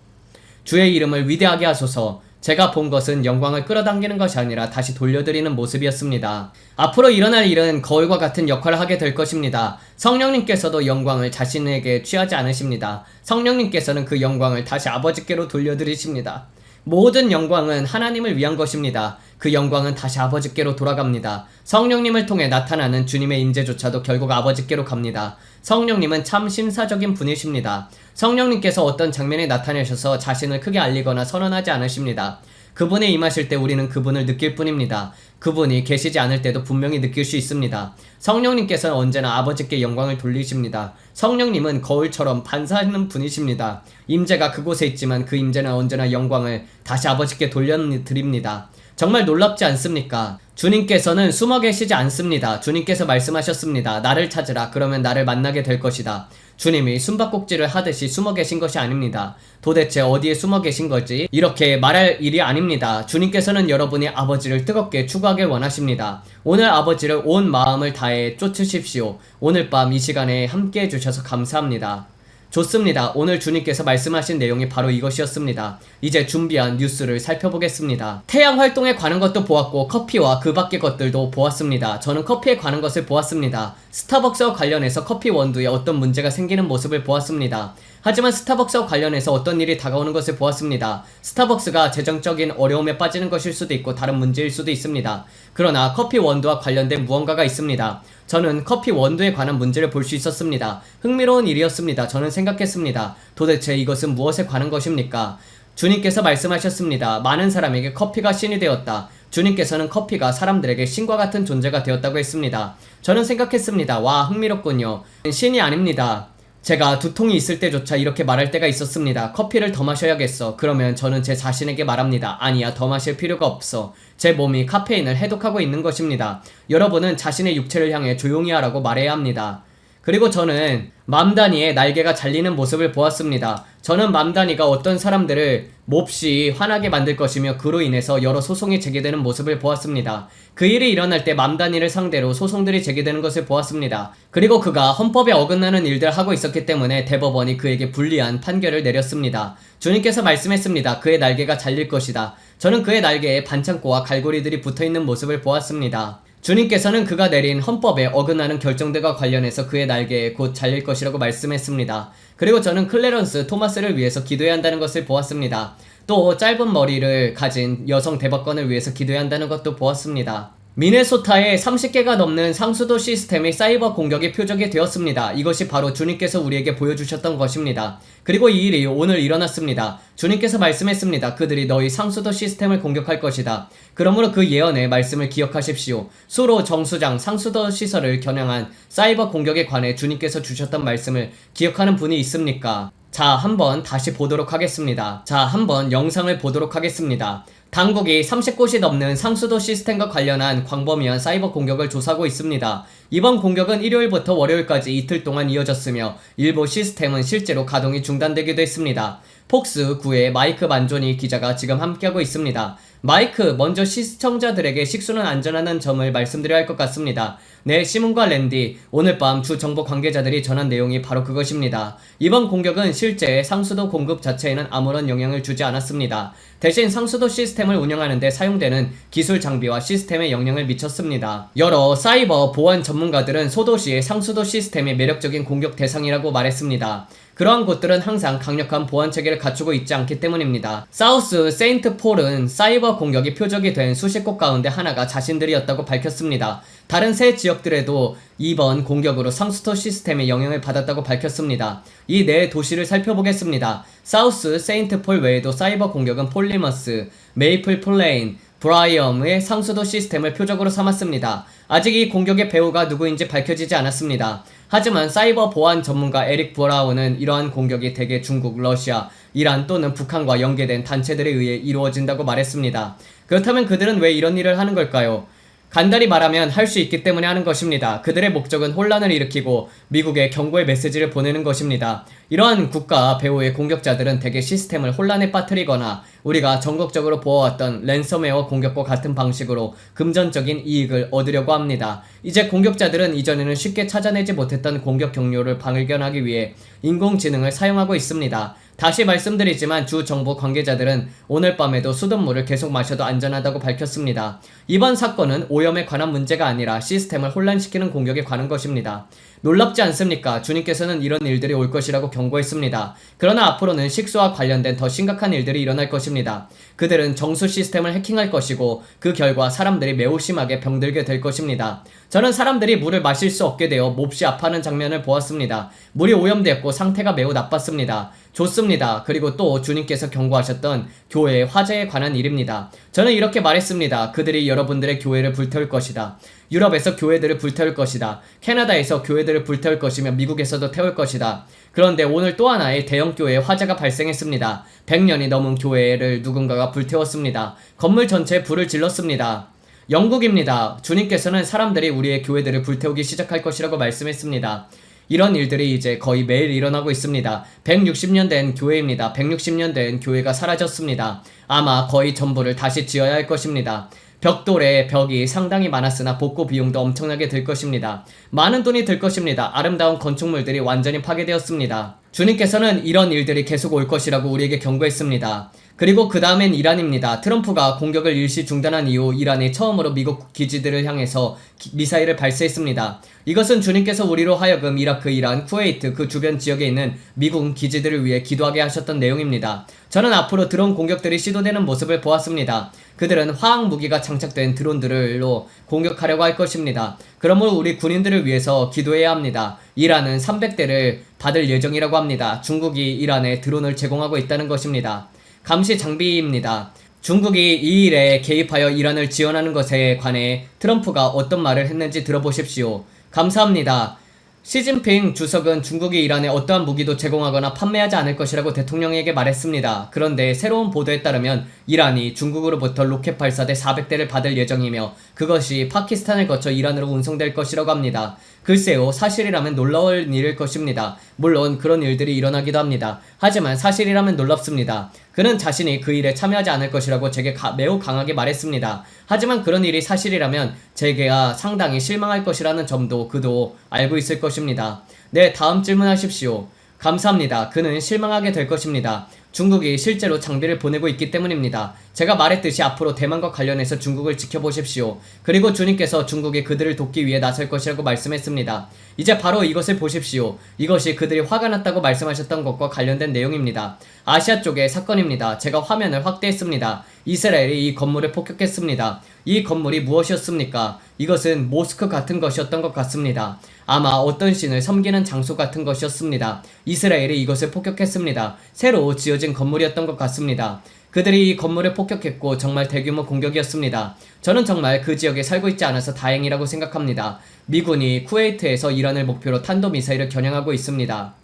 주의 이름을 위대하게 하소서. 제가 본 것은 영광을 끌어당기는 것이 아니라 다시 돌려드리는 모습이었습니다. 앞으로 일어날 일은 거울과 같은 역할을 하게 될 것입니다. 성령님께서도 영광을 자신에게 취하지 않으십니다. 성령님께서는 그 영광을 다시 아버지께로 돌려드리십니다. 모든 영광은 하나님을 위한 것입니다. 그 영광은 다시 아버지께로 돌아갑니다. 성령님을 통해 나타나는 주님의 임재조차도 결국 아버지께로 갑니다. 성령님은 참 심사적인 분이십니다. 성령님께서 어떤 장면에 나타내셔서 자신을 크게 알리거나 선언하지 않으십니다. 그분이 임하실 때 우리는 그분을 느낄 뿐입니다. 그분이 계시지 않을 때도 분명히 느낄 수 있습니다. 성령님께서는 언제나 아버지께 영광을 돌리십니다. 성령님은 거울처럼 반사하는 분이십니다. 임재가 그곳에 있지만 그 임재는 언제나 영광을 다시 아버지께 돌려드립니다. 정말 놀랍지 않습니까? 주님께서는 숨어 계시지 않습니다. 주님께서 말씀하셨습니다. 나를 찾으라. 그러면 나를 만나게 될 것이다. 주님이 숨바꼭질을 하듯이 숨어 계신 것이 아닙니다. 도대체 어디에 숨어 계신 거지? 이렇게 말할 일이 아닙니다. 주님께서는 여러분이 아버지를 뜨겁게 추구하길 원하십니다. 오늘 아버지를 온 마음을 다해 쫓으십시오. 오늘 밤 이 시간에 함께 해주셔서 감사합니다. 좋습니다. 오늘 주님께서 말씀하신 내용이 바로 이것이었습니다. 이제 준비한 뉴스를 살펴보겠습니다. 태양 활동에 관한 것도 보았고 커피와 그 밖의 것들도 보았습니다. 저는 커피에 관한 것을 보았습니다. 스타벅스와 관련해서 커피 원두에 어떤 문제가 생기는 모습을 보았습니다. 하지만 스타벅스와 관련해서 어떤 일이 다가오는 것을 보았습니다. 스타벅스가 재정적인 어려움에 빠지는 것일 수도 있고 다른 문제일 수도 있습니다. 그러나 커피 원두와 관련된 무언가가 있습니다. 저는 커피 원두에 관한 문제를 볼 수 있었습니다. 흥미로운 일이었습니다. 저는 생각했습니다. 도대체 이것은 무엇에 관한 것입니까? 주님께서 말씀하셨습니다. 많은 사람에게 커피가 신이 되었다. 주님께서는 커피가 사람들에게 신과 같은 존재가 되었다고 했습니다. 저는 생각했습니다. 와, 흥미롭군요. 신이 아닙니다. 제가 두통이 있을 때조차 이렇게 말할 때가 있었습니다. 커피를 더 마셔야겠어. 그러면 저는 제 자신에게 말합니다. 아니야, 더 마실 필요가 없어. 제 몸이 카페인을 해독하고 있는 것입니다. 여러분은 자신의 육체를 향해 조용히 하라고 말해야 합니다. 그리고 저는 맘다니의 날개가 잘리는 모습을 보았습니다. 저는 맘다니가 어떤 사람들을 몹시 화나게 만들 것이며 그로 인해서 여러 소송이 제기되는 모습을 보았습니다. 그 일이 일어날 때 맘다니를 상대로 소송들이 제기되는 것을 보았습니다. 그리고 그가 헌법에 어긋나는 일들을 하고 있었기 때문에 대법원이 그에게 불리한 판결을 내렸습니다. 주님께서 말씀했습니다. 그의 날개가 잘릴 것이다. 저는 그의 날개에 반창고와 갈고리들이 붙어있는 모습을 보았습니다. 주님께서는 그가 내린 헌법에 어긋나는 결정들과 관련해서 그의 날개에 곧 잘릴 것이라고 말씀했습니다. 그리고 저는 클래런스 토마스를 위해서 기도해야 한다는 것을 보았습니다. 또 짧은 머리를 가진 여성 대법관을 위해서 기도해야 한다는 것도 보았습니다. 미네소타에 30개가 넘는 상수도 시스템의 사이버 공격이 표적이 되었습니다. 이것이 바로 주님께서 우리에게 보여주셨던 것입니다. 그리고 이 일이 오늘 일어났습니다. 주님께서 말씀했습니다. 그들이 너희 상수도 시스템을 공격할 것이다. 그러므로 그 예언의 말씀을 기억하십시오. 수로 정수장 상수도 시설을 겨냥한 사이버 공격에 관해 주님께서 주셨던 말씀을 기억하는 분이 있습니까? 자, 한번 다시 보도록 하겠습니다. 자, 한번 영상을 보도록 하겠습니다. 당국이 30곳이 넘는 상수도 시스템과 관련한 광범위한 사이버 공격을 조사하고 있습니다. 이번 공격은 일요일부터 월요일까지 이틀 동안 이어졌으며 일부 시스템은 실제로 가동이 중단되기도 했습니다. 폭스9의 마이크 만조니 기자가 지금 함께하고 있습니다. 마이크, 먼저 시청자들에게 식수는 안전하다는 점을 말씀드려야 할 것 같습니다. 네, 시몬과 랜디, 오늘 밤 주 정보 관계자들이 전한 내용이 바로 그것입니다. 이번 공격은 실제 상수도 공급 자체에는 아무런 영향을 주지 않았습니다. 대신 상수도 시스템을 운영하는 데 사용되는 기술 장비와 시스템에 영향을 미쳤습니다. 여러 사이버 보안 전문가들은 소도시의 상수도 시스템이 매력적인 공격 대상이라고 말했습니다. 그러한 곳들은 항상 강력한 보안 체계를 갖추고 있지 않기 때문입니다. 사우스 세인트 폴은 사이버 공격이 표적이 된 수십 곳 가운데 하나가 자신들이었다고 밝혔습니다. 다른 세 지역들에도 이번 공격으로 상수도 시스템에 영향을 받았다고 밝혔습니다. 이 네 도시를 살펴보겠습니다. 사우스 세인트 폴 외에도 사이버 공격은 폴리머스, 메이플 플레인, 브라이엄의 상수도 시스템을 표적으로 삼았습니다. 아직 이 공격의 배후가 누구인지 밝혀지지 않았습니다. 하지만 사이버 보안 전문가 에릭 브라운은 이러한 공격이 대개 중국, 러시아, 이란 또는 북한과 연계된 단체들에 의해 이루어진다고 말했습니다. 그렇다면 그들은 왜 이런 일을 하는 걸까요? 간단히 말하면 할 수 있기 때문에 하는 것입니다. 그들의 목적은 혼란을 일으키고 미국에 경고의 메시지를 보내는 것입니다. 이러한 국가 배후의 공격자들은 대개 시스템을 혼란에 빠뜨리거나 우리가 전국적으로 보아왔던 랜섬웨어 공격과 같은 방식으로 금전적인 이익을 얻으려고 합니다. 이제 공격자들은 이전에는 쉽게 찾아내지 못했던 공격 경로를 발견하기 위해 인공지능을 사용하고 있습니다. 다시 말씀드리지만 주 정부 관계자들은 오늘 밤에도 수돗물을 계속 마셔도 안전하다고 밝혔습니다. 이번 사건은 오염에 관한 문제가 아니라 시스템을 혼란시키는 공격에 관한 것입니다. 놀랍지 않습니까? 주님께서는 이런 일들이 올 것이라고 경고했습니다. 그러나 앞으로는 식수와 관련된 더 심각한 일들이 일어날 것입니다. 그들은 정수 시스템을 해킹할 것이고 그 결과 사람들이 매우 심하게 병들게 될 것입니다. 저는 사람들이 물을 마실 수 없게 되어 몹시 아파하는 장면을 보았습니다. 물이 오염되었고 상태가 매우 나빴습니다. 좋습니다. 그리고 또 주님께서 경고하셨던 교회의 화재에 관한 일입니다. 저는 이렇게 말했습니다. 그들이 여러분들의 교회를 불태울 것이다. 유럽에서 교회들을 불태울 것이다. 캐나다에서 교회들을 불태울 것이며 미국에서도 태울 것이다. 그런데 오늘 또 하나의 대형 교회에 화재가 발생했습니다. 100년이 넘은 교회를 누군가가 불태웠습니다. 건물 전체에 불을 질렀습니다. 영국입니다. 주님께서는 사람들이 우리의 교회들을 불태우기 시작할 것이라고 말씀했습니다. 이런 일들이 이제 거의 매일 일어나고 있습니다. 160년 된 교회입니다. 160년 된 교회가 사라졌습니다. 아마 거의 전부를 다시 지어야 할 것입니다. 벽돌에 벽이 상당히 많았으나 복구 비용도 엄청나게 들 것입니다. 많은 돈이 들 것입니다. 아름다운 건축물들이 완전히 파괴되었습니다. 주님께서는 이런 일들이 계속 올 것이라고 우리에게 경고했습니다. 그리고 그 다음엔 이란입니다. 트럼프가 공격을 일시 중단한 이후 이란이 처음으로 미국 기지들을 향해서 미사일을 발사했습니다. 이것은 주님께서 우리로 하여금 이라크, 이란, 쿠웨이트 그 주변 지역에 있는 미국 기지들을 위해 기도하게 하셨던 내용입니다. 저는 앞으로 드론 공격들이 시도되는 모습을 보았습니다. 그들은 화학 무기가 장착된 드론들로 공격하려고 할 것입니다. 그러므로 우리 군인들을 위해서 기도해야 합니다. 이란은 300대를 받을 예정이라고 합니다. 중국이 이란에 드론을 제공하고 있다는 것입니다. 감시 장비입니다. 중국이 이 일에 개입하여 이란을 지원하는 것에 관해 트럼프가 어떤 말을 했는지 들어보십시오. 감사합니다. 시진핑 주석은 중국이 이란에 어떠한 무기도 제공하거나 판매하지 않을 것이라고 대통령에게 말했습니다. 그런데 새로운 보도에 따르면 이란이 중국으로부터 로켓 발사대 400대를 받을 예정이며 그것이 파키스탄을 거쳐 이란으로 운송될 것이라고 합니다. 글쎄요, 사실이라면 놀라울 일일 것입니다. 물론 그런 일들이 일어나기도 합니다. 하지만 사실이라면 놀랍습니다. 그는 자신이 그 일에 참여하지 않을 것이라고 제게 매우 강하게 말했습니다. 하지만 그런 일이 사실이라면 제게가 상당히 실망할 것이라는 점도 그도 알고 있을 것입니다. 네, 다음 질문하십시오. 감사합니다. 그는 실망하게 될 것입니다. 중국이 실제로 장비를 보내고 있기 때문입니다. 제가 말했듯이 앞으로 대만과 관련해서 중국을 지켜보십시오. 그리고 주님께서 중국이 그들을 돕기 위해 나설 것이라고 말씀했습니다. 이제 바로 이것을 보십시오. 이것이 그들이 화가 났다고 말씀하셨던 것과 관련된 내용입니다. 아시아 쪽의 사건입니다. 제가 화면을 확대했습니다. 이스라엘이 이 건물을 폭격했습니다. 이 건물이 무엇이었습니까? 이것은 모스크 같은 것이었던 것 같습니다. 아마 어떤 신을 섬기는 장소 같은 것이었습니다. 이스라엘이 이것을 폭격했습니다. 새로 지어진 건물이었던 것 같습니다. 그들이 이 건물을 폭격했고 정말 대규모 공격이었습니다. 저는 정말 그 지역에 살고 있지 않아서 다행이라고 생각합니다. 미군이 쿠웨이트에서 이란을 목표로 탄도미사일을 겨냥하고 있습니다.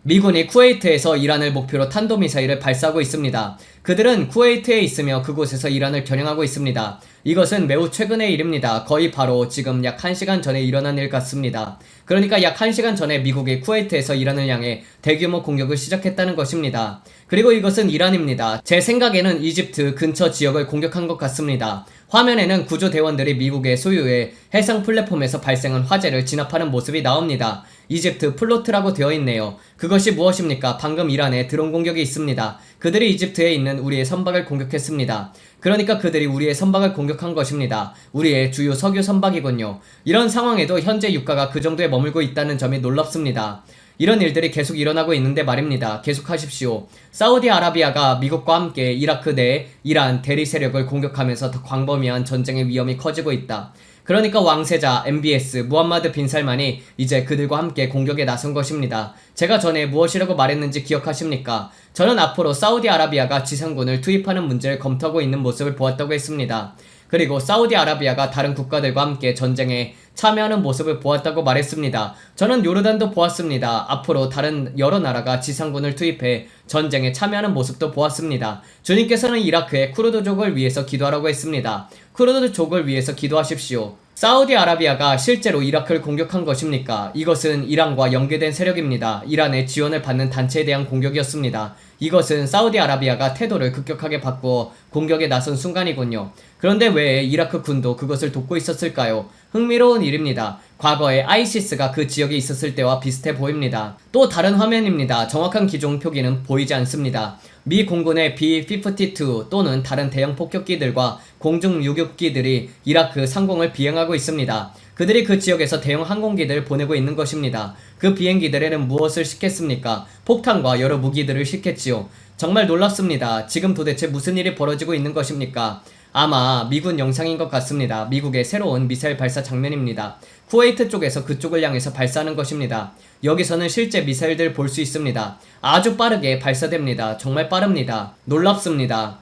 미군이 쿠웨이트에서 이란을 목표로 탄도미사일을 발사하고 있습니다. 그들은 쿠웨이트에 있으며 그곳에서 이란을 겨냥하고 있습니다. 이것은 매우 최근의 일입니다. 거의 바로 지금 약 1시간 전에 일어난 일 같습니다. 그러니까 약 1시간 전에 미국이 쿠웨이트에서 이란을 향해 대규모 공격을 시작했다는 것입니다. 그리고 이것은 이란입니다. 제 생각에는 이집트 근처 지역을 공격한 것 같습니다. 화면에는 구조대원들이 미국의 소유의 해상 플랫폼에서 발생한 화재를 진압하는 모습이 나옵니다. 이집트 플로트라고 되어 있네요. 그것이 무엇입니까? 방금 이란에 드론 공격이 있습니다. 그들이 이집트에 있는 우리의 선박을 공격했습니다. 그러니까 그들이 우리의 선박을 공격한 것입니다. 우리의 주요 석유 선박이군요. 이런 상황에도 현재 유가가 그 정도에 머물고 있다는 점이 놀랍습니다. 이런 일들이 계속 일어나고 있는데 말입니다. 계속하십시오. 사우디아라비아가 미국과 함께 이라크 내 이란 대리 세력을 공격하면서 더 광범위한 전쟁의 위험이 커지고 있다. 그러니까 왕세자 MBS 무함마드 빈 살만이 이제 그들과 함께 공격에 나선 것입니다. 제가 전에 무엇이라고 말했는지 기억하십니까? 저는 앞으로 사우디아라비아가 지상군을 투입하는 문제를 검토하고 있는 모습을 보았다고 했습니다. 그리고 사우디아라비아가 다른 국가들과 함께 전쟁에 참여하는 모습을 보았다고 말했습니다. 저는 요르단도 보았습니다. 앞으로 다른 여러 나라가 지상군을 투입해 전쟁에 참여하는 모습도 보았습니다. 주님께서는 이라크의 쿠르드족을 위해서 기도하라고 했습니다. 쿠르드족을 위해서 기도하십시오. 사우디아라비아가 실제로 이라크를 공격한 것입니까? 이것은 이란과 연계된 세력입니다. 이란의 지원을 받는 단체에 대한 공격이었습니다. 이것은 사우디아라비아가 태도를 급격하게 바꾸어 공격에 나선 순간이군요. 그런데 왜 이라크 군도 그것을 돕고 있었을까요? 흥미로운 일입니다. 과거에 아이시스가 그 지역에 있었을 때와 비슷해 보입니다. 또 다른 화면입니다. 정확한 기종 표기는 보이지 않습니다. 미 공군의 B-52 또는 다른 대형 폭격기들과 공중 유격기들이 이라크 상공을 비행하고 있습니다. 그들이 그 지역에서 대형 항공기들을 보내고 있는 것입니다. 그 비행기들에는 무엇을 싣겠습니까? 폭탄과 여러 무기들을 싣겠지요. 정말 놀랍습니다. 지금 도대체 무슨 일이 벌어지고 있는 것입니까? 아마 미군 영상인 것 같습니다. 미국의 새로운 미사일 발사 장면입니다. 쿠웨이트 쪽에서 그쪽을 향해서 발사하는 것입니다. 여기서는 실제 미사일들 볼 수 있습니다. 아주 빠르게 발사됩니다. 정말 빠릅니다. 놀랍습니다.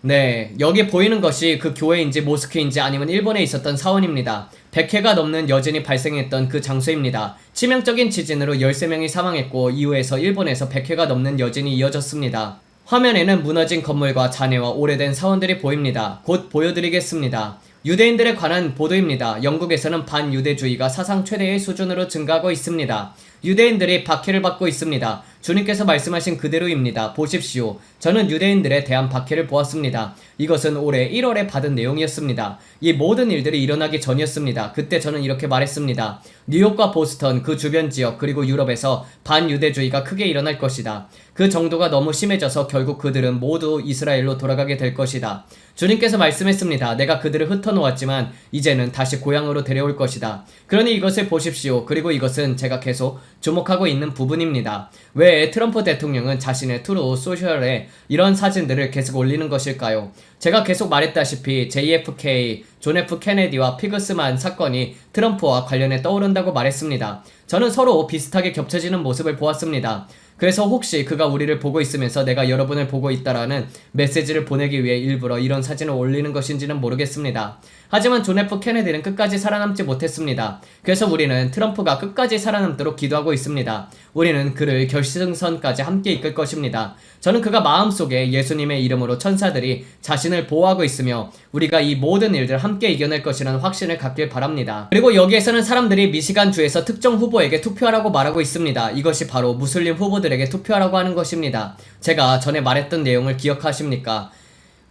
네, 여기 보이는 것이 그 교회인지 모스크인지 아니면 일본에 있었던 사원입니다. 100회가 넘는 여진이 발생했던 그 장소입니다. 치명적인 지진으로 13명이 사망했고 이후에서 일본에서 100회가 넘는 여진이 이어졌습니다. 화면에는 무너진 건물과 잔해와 오래된 사원들이 보입니다. 곧 보여드리겠습니다. 유대인들에 관한 보도입니다. 영국에서는 반유대주의가 사상 최대의 수준으로 증가하고 있습니다. 유대인들이 박해를 받고 있습니다. 주님께서 말씀하신 그대로입니다. 보십시오. 저는 유대인들에 대한 박해를 보았습니다. 이것은 올해 1월에 받은 내용이었습니다. 이 모든 일들이 일어나기 전이었습니다. 그때 저는 이렇게 말했습니다. 뉴욕과 보스턴, 그 주변 지역, 그리고 유럽에서 반유대주의가 크게 일어날 것이다. 그 정도가 너무 심해져서 결국 그들은 모두 이스라엘로 돌아가게 될 것이다. 주님께서 말씀했습니다. 내가 그들을 흩어놓았지만 이제는 다시 고향으로 데려올 것이다. 그러니 이것을 보십시오. 그리고 이것은 제가 계속 주목하고 있는 부분입니다. 왜 트럼프 대통령은 자신의 트루 소셜에 이런 사진들을 계속 올리는 것일까요? 제가 계속 말했다시피 JFK, 존 F 케네디와 피그스만 사건이 트럼프와 관련해 떠오른다고 말했습니다. 저는 서로 비슷하게 겹쳐지는 모습을 보았습니다. 그래서 혹시 그가 우리를 보고 있으면서 내가 여러분을 보고 있다라는 메시지를 보내기 위해 일부러 이런 사진을 올리는 것인지는 모르겠습니다. 하지만 존 F 케네디는 끝까지 살아남지 못했습니다. 그래서 우리는 트럼프가 끝까지 살아남도록 기도하고 있습니다. 우리는 그를 결승선까지 함께 이끌 것입니다. 저는 그가 마음속에 예수님의 이름으로 천사들이 자신을 보호하고 있으며 우리가 이 모든 일들을 함께 이겨낼 것이라는 확신을 갖길 바랍니다. 그리고 여기에서는 사람들이 미시간주에서 특정 후보에게 투표하라고 말하고 있습니다. 이것이 바로 무슬림 후보들에게 투표하라고 하는 것입니다. 제가 전에 말했던 내용을 기억하십니까?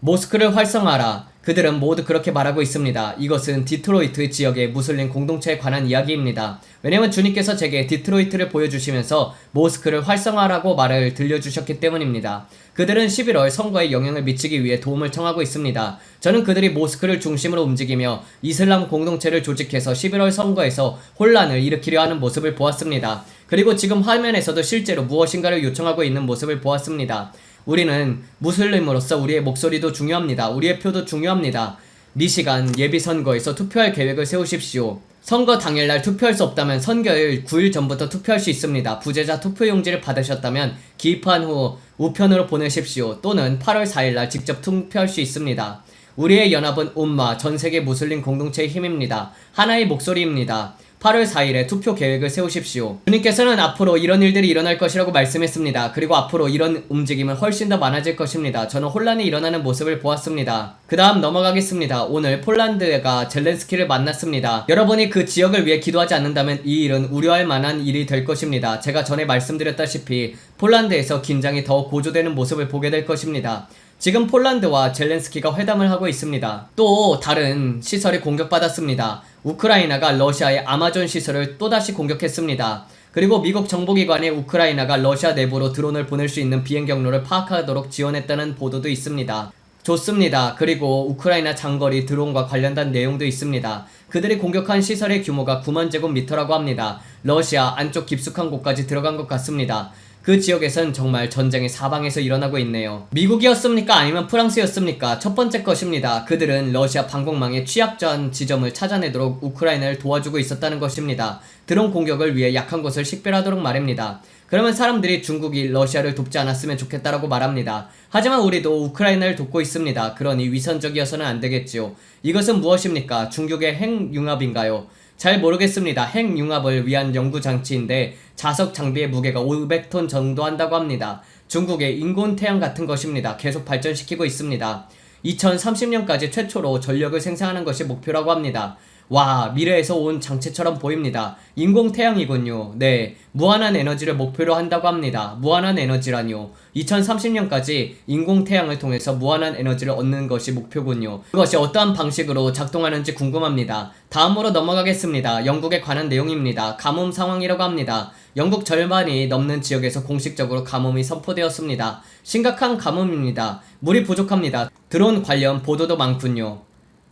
모스크를 활성화하라. 그들은 모두 그렇게 말하고 있습니다. 이것은 디트로이트 지역의 무슬림 공동체에 관한 이야기입니다. 왜냐면 주님께서 제게 디트로이트를 보여주시면서 모스크를 활성화하라고 말을 들려주셨기 때문입니다. 그들은 11월 선거에 영향을 미치기 위해 도움을 청하고 있습니다. 저는 그들이 모스크를 중심으로 움직이며 이슬람 공동체를 조직해서 11월 선거에서 혼란을 일으키려 하는 모습을 보았습니다. 그리고 지금 화면에서도 실제로 무엇인가를 요청하고 있는 모습을 보았습니다. 우리는 무슬림으로서 우리의 목소리도 중요합니다. 우리의 표도 중요합니다. 미시간 예비선거에서 투표할 계획을 세우십시오. 선거 당일날 투표할 수 없다면 선거일 9일 전부터 투표할 수 있습니다. 부재자 투표용지를 받으셨다면 기입한 후 우편으로 보내십시오. 또는 8월 4일날 직접 투표할 수 있습니다. 우리의 연합은 umma, 전세계 무슬림 공동체의 힘입니다. 하나의 목소리입니다. 8월 4일에 투표 계획을 세우십시오. 주님께서는 앞으로 이런 일들이 일어날 것이라고 말씀했습니다. 그리고 앞으로 이런 움직임은 훨씬 더 많아질 것입니다. 저는 혼란이 일어나는 모습을 보았습니다. 그 다음 넘어가겠습니다. 오늘 폴란드가 젤렌스키를 만났습니다. 여러분이 그 지역을 위해 기도하지 않는다면 이 일은 우려할 만한 일이 될 것입니다. 제가 전에 말씀드렸다시피 폴란드에서 긴장이 더 고조되는 모습을 보게 될 것입니다. 지금 폴란드와 젤렌스키가 회담을 하고 있습니다. 또 다른 시설이 공격받았습니다. 우크라이나가 러시아의 아마존 시설을 또다시 공격했습니다. 그리고 미국 정보기관에 우크라이나가 러시아 내부로 드론을 보낼 수 있는 비행 경로를 파악하도록 지원했다는 보도도 있습니다. 좋습니다. 그리고 우크라이나 장거리 드론과 관련된 내용도 있습니다. 그들이 공격한 시설의 규모가 9만 제곱미터라고 합니다. 러시아 안쪽 깊숙한 곳까지 들어간 것 같습니다. 그 지역에선 정말 전쟁이 사방에서 일어나고 있네요. 미국이었습니까? 아니면 프랑스였습니까? 첫 번째 것입니다. 그들은 러시아 방공망의 취약전 지점을 찾아내도록 우크라이나를 도와주고 있었다는 것입니다. 드론 공격을 위해 약한 곳을 식별하도록 말입니다. 그러면 사람들이 중국이 러시아를 돕지 않았으면 좋겠다라고 말합니다. 하지만 우리도 우크라이나를 돕고 있습니다. 그러니 위선적이어서는 안 되겠지요. 이것은 무엇입니까? 중국의 핵융합인가요? 잘 모르겠습니다. 핵융합을 위한 연구장치인데 자석 장비의 무게가 500톤 정도 한다고 합니다. 중국의 인공태양 같은 것입니다. 계속 발전시키고 있습니다. 2030년까지 최초로 전력을 생산하는 것이 목표라고 합니다. 와, 미래에서 온 장치처럼 보입니다. 인공태양이군요. 네, 무한한 에너지를 목표로 한다고 합니다. 무한한 에너지라뇨. 2030년까지 인공태양을 통해서 무한한 에너지를 얻는 것이 목표군요. 그것이 어떠한 방식으로 작동하는지 궁금합니다. 다음으로 넘어가겠습니다. 영국에 관한 내용입니다. 가뭄 상황이라고 합니다. 영국 절반이 넘는 지역에서 공식적으로 가뭄이 선포되었습니다. 심각한 가뭄입니다. 물이 부족합니다. 드론 관련 보도도 많군요.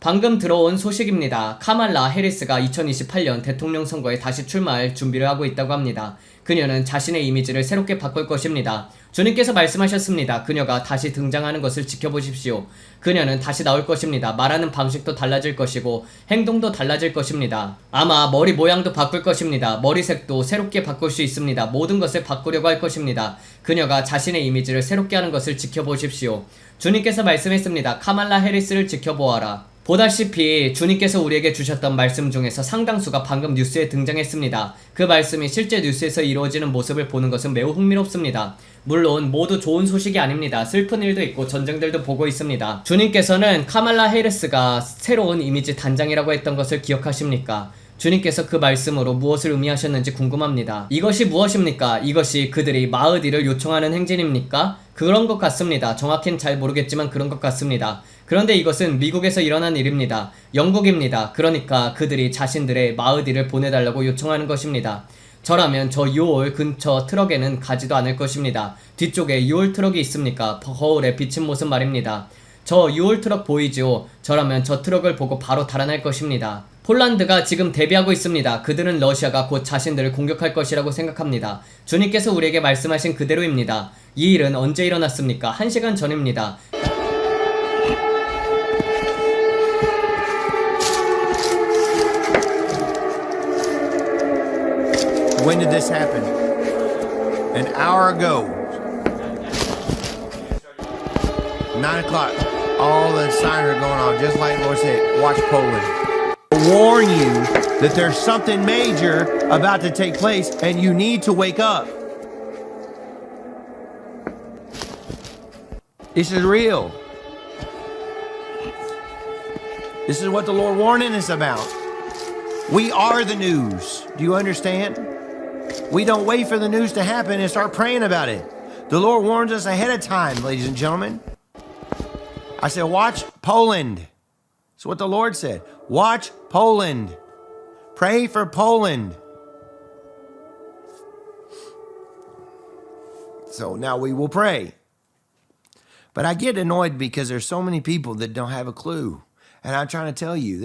방금 들어온 소식입니다. 카말라 해리스가 2028년 대통령 선거에 다시 출마할 준비를 하고 있다고 합니다. 그녀는 자신의 이미지를 새롭게 바꿀 것입니다. 주님께서 말씀하셨습니다. 그녀가 다시 등장하는 것을 지켜보십시오. 그녀는 다시 나올 것입니다. 말하는 방식도 달라질 것이고 행동도 달라질 것입니다. 아마 머리 모양도 바꿀 것입니다. 머리색도 새롭게 바꿀 수 있습니다. 모든 것을 바꾸려고 할 것입니다. 그녀가 자신의 이미지를 새롭게 하는 것을 지켜보십시오. 주님께서 말씀했습니다. 카말라 해리스를 지켜보아라. 보다시피 주님께서 우리에게 주셨던 말씀 중에서 상당수가 방금 뉴스에 등장했습니다. 그 말씀이 실제 뉴스에서 이루어지는 모습을 보는 것은 매우 흥미롭습니다. 물론 모두 좋은 소식이 아닙니다. 슬픈 일도 있고 전쟁들도 보고 있습니다. 주님께서는 카말라 해리스가 새로운 이미지 단장이라고 했던 것을 기억하십니까? 주님께서 그 말씀으로 무엇을 의미하셨는지 궁금합니다. 이것이 무엇입니까? 이것이 그들이 마흐디를 요청하는 행진입니까? 그런 것 같습니다. 정확히는 잘 모르겠지만 그런 것 같습니다. 그런데 이것은 미국에서 일어난 일입니다. 영국입니다. 그러니까 그들이 자신들의 마흐디를 보내달라고 요청하는 것입니다. 저라면 저 요올 근처 트럭에는 가지도 않을 것입니다. 뒤쪽에 요올 트럭이 있습니까? 거울에 비친 모습 말입니다. 저 요올 트럭 보이죠? 저라면 저 트럭을 보고 바로 달아날 것입니다. 폴란드가 지금 대비하고 있습니다. 그들은 러시아가 곧 자신들을 공격할 것이라고 생각합니다. 주님께서 우리에게 말씀하신 그대로입니다. 이 일은 언제 일어났습니까? 1시간 전입니다. When did this happen? An hour ago. 9 o'clock. All the sirens are going off, just like Lord said. Watch Poland. I warn you that there's something major about to take place, and you need to wake up. This is real. This is what the Lord warning us about. We are the news. Do you understand? We don't wait for the news to happen and start praying about it. The Lord warns us ahead of time, ladies and gentlemen. I said, watch Poland. That's what the Lord said. Watch Poland. Pray for Poland. So now we will pray. But I get annoyed because there's so many people that don't have a clue. And I'm trying to tell you,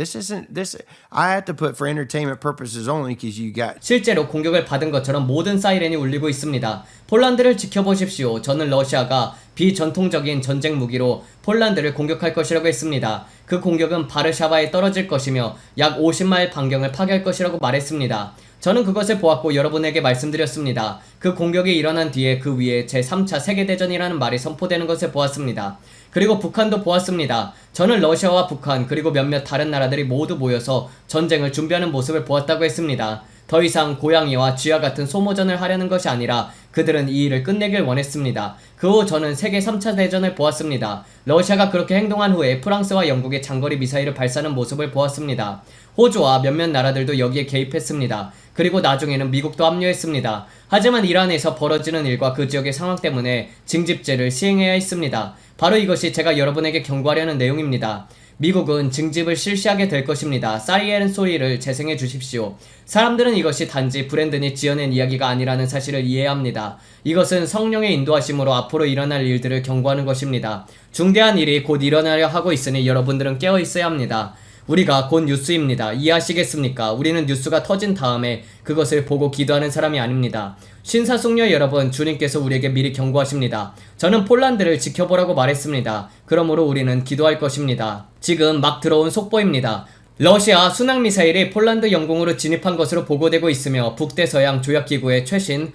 I have to put for entertainment purposes only because you got. 실제로 공격을 받은 것처럼 모든 사이렌이 울리고 있습니다. 폴란드를 지켜보십시오. 저는 러시아가 비전통적인 전쟁 무기로 폴란드를 공격할 것이라고 했습니다. 그 공격은 바르샤바에 떨어질 것이며 약 50마일 반경을 파괴할 것이라고 말했습니다. 저는 그것을 보았고 여러분에게 말씀드렸습니다. 그 공격이 일어난 뒤에 그 위에 제3차 세계대전이라는 말이 선포되는 것을 보았습니다. 그리고 북한도 보았습니다. 저는 러시아와 북한 그리고 몇몇 다른 나라들이 모두 모여서 전쟁을 준비하는 모습을 보았다고 했습니다. 더 이상 고양이와 쥐와 같은 소모전을 하려는 것이 아니라 그들은 이 일을 끝내길 원했습니다. 그 후 저는 세계 3차 대전을 보았습니다. 러시아가 그렇게 행동한 후에 프랑스와 영국의 장거리 미사일을 발사하는 모습을 보았습니다. 호주와 몇몇 나라들도 여기에 개입했습니다. 그리고 나중에는 미국도 합류했습니다. 하지만 이란에서 벌어지는 일과 그 지역의 상황 때문에 징집제를 시행해야 했습니다. 바로 이것이 제가 여러분에게 경고하려는 내용입니다. 미국은 징집을 실시하게 될 것입니다. 사리에른 소리를 재생해 주십시오. 사람들은 이것이 단지 브랜든이 지어낸 이야기가 아니라는 사실을 이해해야 합니다. 이것은 성령의 인도하심으로 앞으로 일어날 일들을 경고하는 것입니다. 중대한 일이 곧 일어나려 하고 있으니 여러분들은 깨어 있어야 합니다. 우리가 곧 뉴스입니다. 이해하시겠습니까? 우리는 뉴스가 터진 다음에 그것을 보고 기도하는 사람이 아닙니다. 신사숙녀 여러분, 주님께서 우리에게 미리 경고하십니다. 저는 폴란드를 지켜보라고 말했습니다. 그러므로 우리는 기도할 것입니다. 지금 막 들어온 속보입니다. 러시아 순항미사일이 폴란드 영공으로 진입한 것으로 보고되고 있으며 북대서양 조약기구의 최신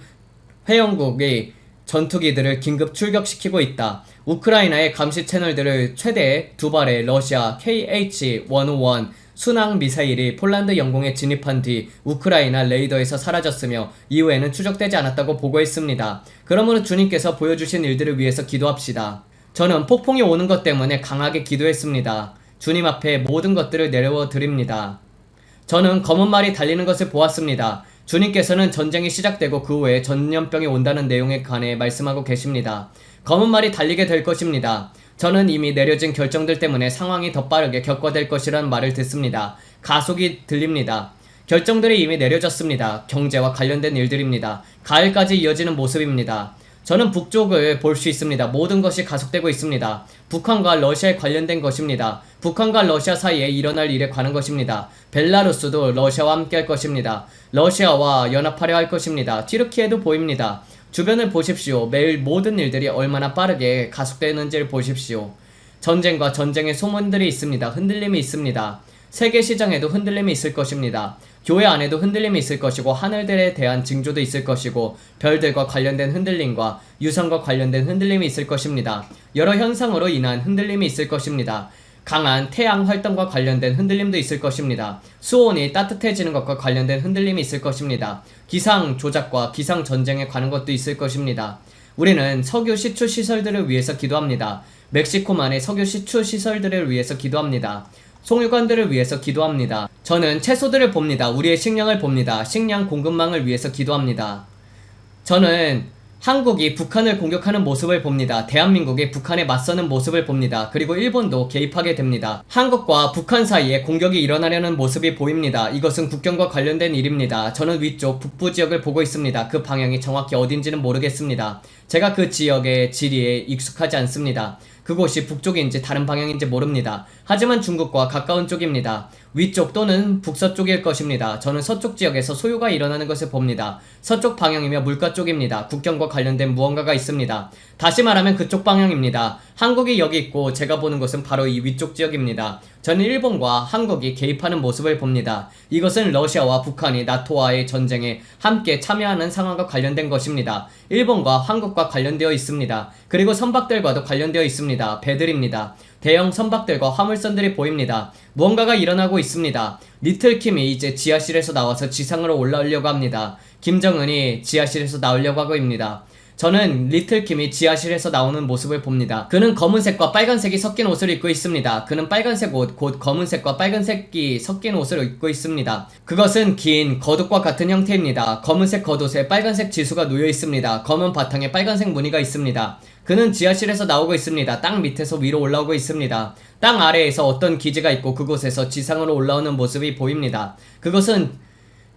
회원국이 전투기들을 긴급 출격시키고 있다. 우크라이나의 감시 채널들을 최대 2발의 러시아 KH-101 순항 미사일이 폴란드 영공에 진입한 뒤 우크라이나 레이더에서 사라졌으며 이후에는 추적되지 않았다고 보고했습니다. 그러므로 주님께서 보여주신 일들을 위해서 기도합시다. 저는 폭풍이 오는 것 때문에 강하게 기도했습니다. 주님 앞에 모든 것들을 내려워 드립니다. 저는 검은 말이 달리는 것을 보았습니다. 주님께서는 전쟁이 시작되고 그 후에 전염병이 온다는 내용에 관해 말씀하고 계십니다. 검은 말이 달리게 될 것입니다. 저는 이미 내려진 결정들 때문에 상황이 더 빠르게 격화될 것이라는 말을 듣습니다. 가속이 들립니다. 결정들이 이미 내려졌습니다. 경제와 관련된 일들입니다. 가을까지 이어지는 모습입니다. 저는 북쪽을 볼 수 있습니다. 모든 것이 가속되고 있습니다. 북한과 러시아에 관련된 것입니다. 북한과 러시아 사이에 일어날 일에 관한 것입니다. 벨라루스도 러시아와 함께 할 것입니다. 러시아와 연합하려 할 것입니다. 튀르키예도 보입니다. 주변을 보십시오. 매일 모든 일들이 얼마나 빠르게 가속되는지를 보십시오. 전쟁과 전쟁의 소문들이 있습니다. 흔들림이 있습니다. 세계 시장에도 흔들림이 있을 것입니다. 교회 안에도 흔들림이 있을 것이고 하늘들에 대한 징조도 있을 것이고 별들과 관련된 흔들림과 유성과 관련된 흔들림이 있을 것입니다. 여러 현상으로 인한 흔들림이 있을 것입니다. 강한 태양 활동과 관련된 흔들림도 있을 것입니다. 수온이 따뜻해지는 것과 관련된 흔들림이 있을 것입니다. 기상 조작과 기상 전쟁에 관한 것도 있을 것입니다. 우리는 석유 시추 시설들을 위해서 기도합니다. 멕시코만의 석유 시추 시설들을 위해서 기도합니다. 송유관들을 위해서 기도합니다. 저는 채소들을 봅니다. 우리의 식량을 봅니다. 식량 공급망을 위해서 기도합니다. 저는 한국이 북한을 공격하는 모습을 봅니다. 대한민국이 북한에 맞서는 모습을 봅니다. 그리고 일본도 개입하게 됩니다. 한국과 북한 사이에 공격이 일어나려는 모습이 보입니다. 이것은 국경과 관련된 일입니다. 저는 위쪽 북부 지역을 보고 있습니다. 그 방향이 정확히 어딘지는 모르겠습니다. 제가 그 지역의 지리에 익숙하지 않습니다. 그곳이 북쪽인지 다른 방향인지 모릅니다. 하지만 중국과 가까운 쪽입니다. 위쪽 또는 북서쪽일 것입니다. 저는 서쪽 지역에서 소요가 일어나는 것을 봅니다. 서쪽 방향이며 물가 쪽입니다. 국경과 관련된 무언가가 있습니다. 다시 말하면 그쪽 방향입니다. 한국이 여기 있고 제가 보는 것은 바로 이 위쪽 지역입니다. 저는 일본과 한국이 개입하는 모습을 봅니다. 이것은 러시아와 북한이 나토와의 전쟁에 함께 참여하는 상황과 관련된 것입니다. 일본과 한국과 관련되어 있습니다. 그리고 선박들과도 관련되어 있습니다. 배들입니다. 대형 선박들과 화물선들이 보입니다. 무언가가 일어나고 있습니다. 리틀킴이 이제 지하실에서 나와서 지상으로 올라오려고 합니다. 김정은이 지하실에서 나오려고 하고 있습니다. 저는 리틀킴이 지하실에서 나오는 모습을 봅니다. 그는 검은색과 빨간색이 섞인 옷을 입고 있습니다. 그는 빨간색 옷, 곧 검은색과 빨간색이 섞인 옷을 입고 있습니다. 그것은 긴 겉옷과 같은 형태입니다. 검은색 겉옷에 빨간색 지수가 놓여 있습니다. 검은 바탕에 빨간색 무늬가 있습니다. 그는 지하실에서 나오고 있습니다. 땅 밑에서 위로 올라오고 있습니다. 땅 아래에서 어떤 기지가 있고 그곳에서 지상으로 올라오는 모습이 보입니다. 그것은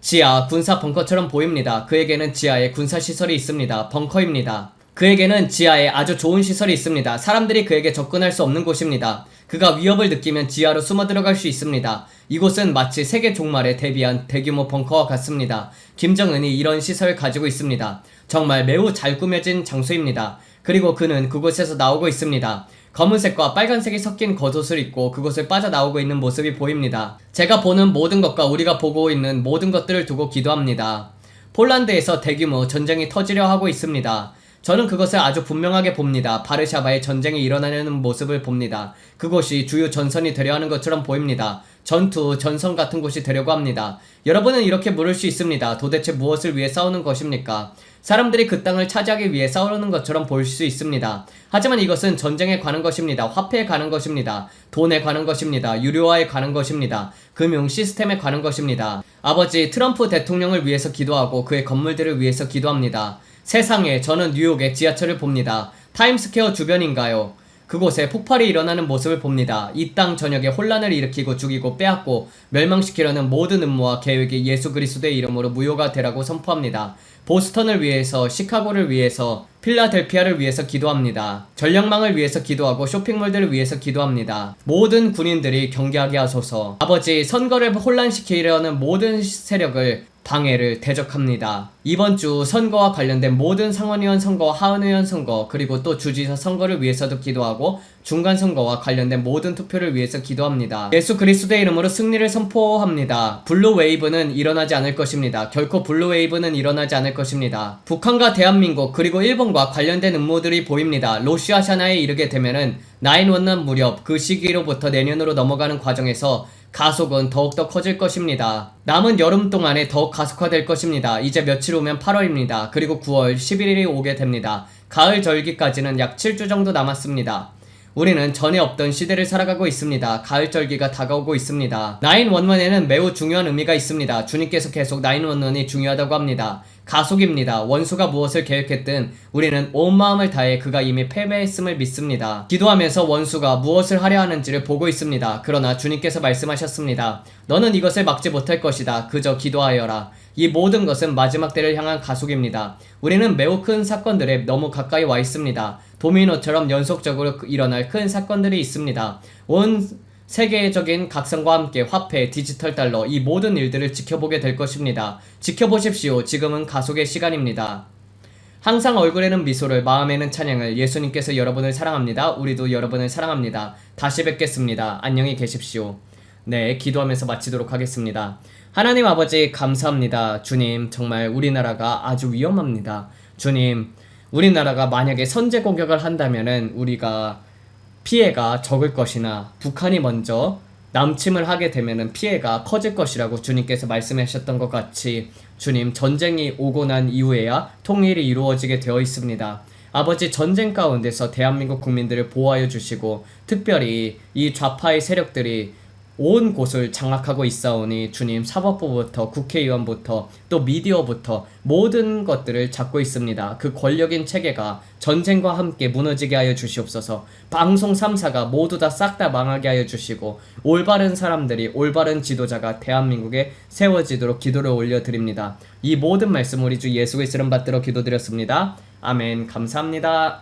지하 군사 벙커처럼 보입니다. 그에게는 지하에 군사 시설이 있습니다. 벙커입니다. 그에게는 지하에 아주 좋은 시설이 있습니다. 사람들이 그에게 접근할 수 없는 곳입니다. 그가 위협을 느끼면 지하로 숨어 들어갈 수 있습니다. 이곳은 마치 세계 종말에 대비한 대규모 벙커와 같습니다. 김정은이 이런 시설을 가지고 있습니다. 정말 매우 잘 꾸며진 장소입니다. 그리고 그는 그곳에서 나오고 있습니다. 검은색과 빨간색이 섞인 겉옷을 입고 그곳을 빠져나오고 있는 모습이 보입니다. 제가 보는 모든 것과 우리가 보고 있는 모든 것들을 두고 기도합니다. 폴란드에서 대규모 전쟁이 터지려 하고 있습니다. 저는 그것을 아주 분명하게 봅니다. 바르샤바에 전쟁이 일어나려는 모습을 봅니다. 그곳이 주요 전선이 되려 하는 것처럼 보입니다. 전투, 전선 같은 곳이 되려고 합니다. 여러분은 이렇게 물을 수 있습니다. 도대체 무엇을 위해 싸우는 것입니까? 사람들이 그 땅을 차지하기 위해 싸우는 것처럼 보일 수 있습니다. 하지만 이것은 전쟁에 관한 것입니다. 화폐에 관한 것입니다. 돈에 관한 것입니다. 유료화에 관한 것입니다. 금융 시스템에 관한 것입니다. 아버지 트럼프 대통령을 위해서 기도하고 그의 건물들을 위해서 기도합니다. 세상에, 저는 뉴욕의 지하철을 봅니다. 타임스퀘어 주변인가요? 그곳에 폭발이 일어나는 모습을 봅니다. 이 땅 전역에 혼란을 일으키고 죽이고 빼앗고 멸망시키려는 모든 음모와 계획이 예수 그리스도의 이름으로 무효가 되라고 선포합니다. 보스턴을 위해서, 시카고를 위해서, 필라델피아를 위해서 기도합니다. 전력망을 위해서 기도하고 쇼핑몰들을 위해서 기도합니다. 모든 군인들이 경계하게 하소서. 아버지, 선거를 혼란시키려는 모든 세력을 방해를 대적합니다. 이번 주 선거와 관련된 모든 상원의원 선거, 하원의원 선거, 그리고 또 주지사 선거를 위해서도 기도하고 중간 선거와 관련된 모든 투표를 위해서 기도합니다. 예수 그리스도의 이름으로 승리를 선포합니다. 블루 웨이브는 일어나지 않을 것입니다. 결코 블루 웨이브는 일어나지 않을 것입니다. 북한과 대한민국 그리고 일본과 관련된 음모들이 보입니다. 로시아샤나에 이르게 되면은 911 무렵 그 시기로부터 내년으로 넘어가는 과정에서 가속은 더욱더 커질 것입니다. 남은 여름 동안에 더욱 가속화될 것입니다. 이제 며칠 후면 8월입니다. 그리고 9월 11일이 오게 됩니다. 가을 절기까지는 약 7주 정도 남았습니다. 우리는 전에 없던 시대를 살아가고 있습니다. 가을 절기가 다가오고 있습니다. 911에는 매우 중요한 의미가 있습니다. 주님께서 계속 911이 중요하다고 합니다. 가속입니다. 원수가 무엇을 계획했든 우리는 온 마음을 다해 그가 이미 패배했음을 믿습니다. 기도하면서 원수가 무엇을 하려 하는지를 보고 있습니다. 그러나 주님께서 말씀하셨습니다. 너는 이것을 막지 못할 것이다. 그저 기도하여라. 이 모든 것은 마지막 때를 향한 가속입니다. 우리는 매우 큰 사건들에 너무 가까이 와 있습니다. 도미노처럼 연속적으로 일어날 큰 사건들이 있습니다. 온 세계적인 각성과 함께 화폐, 디지털 달러, 이 모든 일들을 지켜보게 될 것입니다. 지켜보십시오. 지금은 가속의 시간입니다. 항상 얼굴에는 미소를, 마음에는 찬양을. 예수님께서 여러분을 사랑합니다. 우리도 여러분을 사랑합니다. 다시 뵙겠습니다. 안녕히 계십시오. 네, 기도하면서 마치도록 하겠습니다. 하나님 아버지 감사합니다. 주님, 정말 우리나라가 아주 위험합니다. 주님, 우리나라가 만약에 선제 공격을 한다면은 우리가 피해가 적을 것이나 북한이 먼저 남침을 하게 되면은 피해가 커질 것이라고 주님께서 말씀하셨던 것 같이 주님, 전쟁이 오고 난 이후에야 통일이 이루어지게 되어 있습니다. 아버지, 전쟁 가운데서 대한민국 국민들을 보호하여 주시고 특별히 이 좌파의 세력들이 온 곳을 장악하고 있사오니 주님, 사법부부터 국회의원부터 또 미디어부터 모든 것들을 잡고 있습니다. 그 권력인 체계가 전쟁과 함께 무너지게 하여 주시옵소서. 방송 3사가 모두 다 싹 다 망하게 하여 주시고 올바른 사람들이, 올바른 지도자가 대한민국에 세워지도록 기도를 올려드립니다. 이 모든 말씀 우리 주 예수 그리스도 이름 받들어 기도드렸습니다. 아멘. 감사합니다.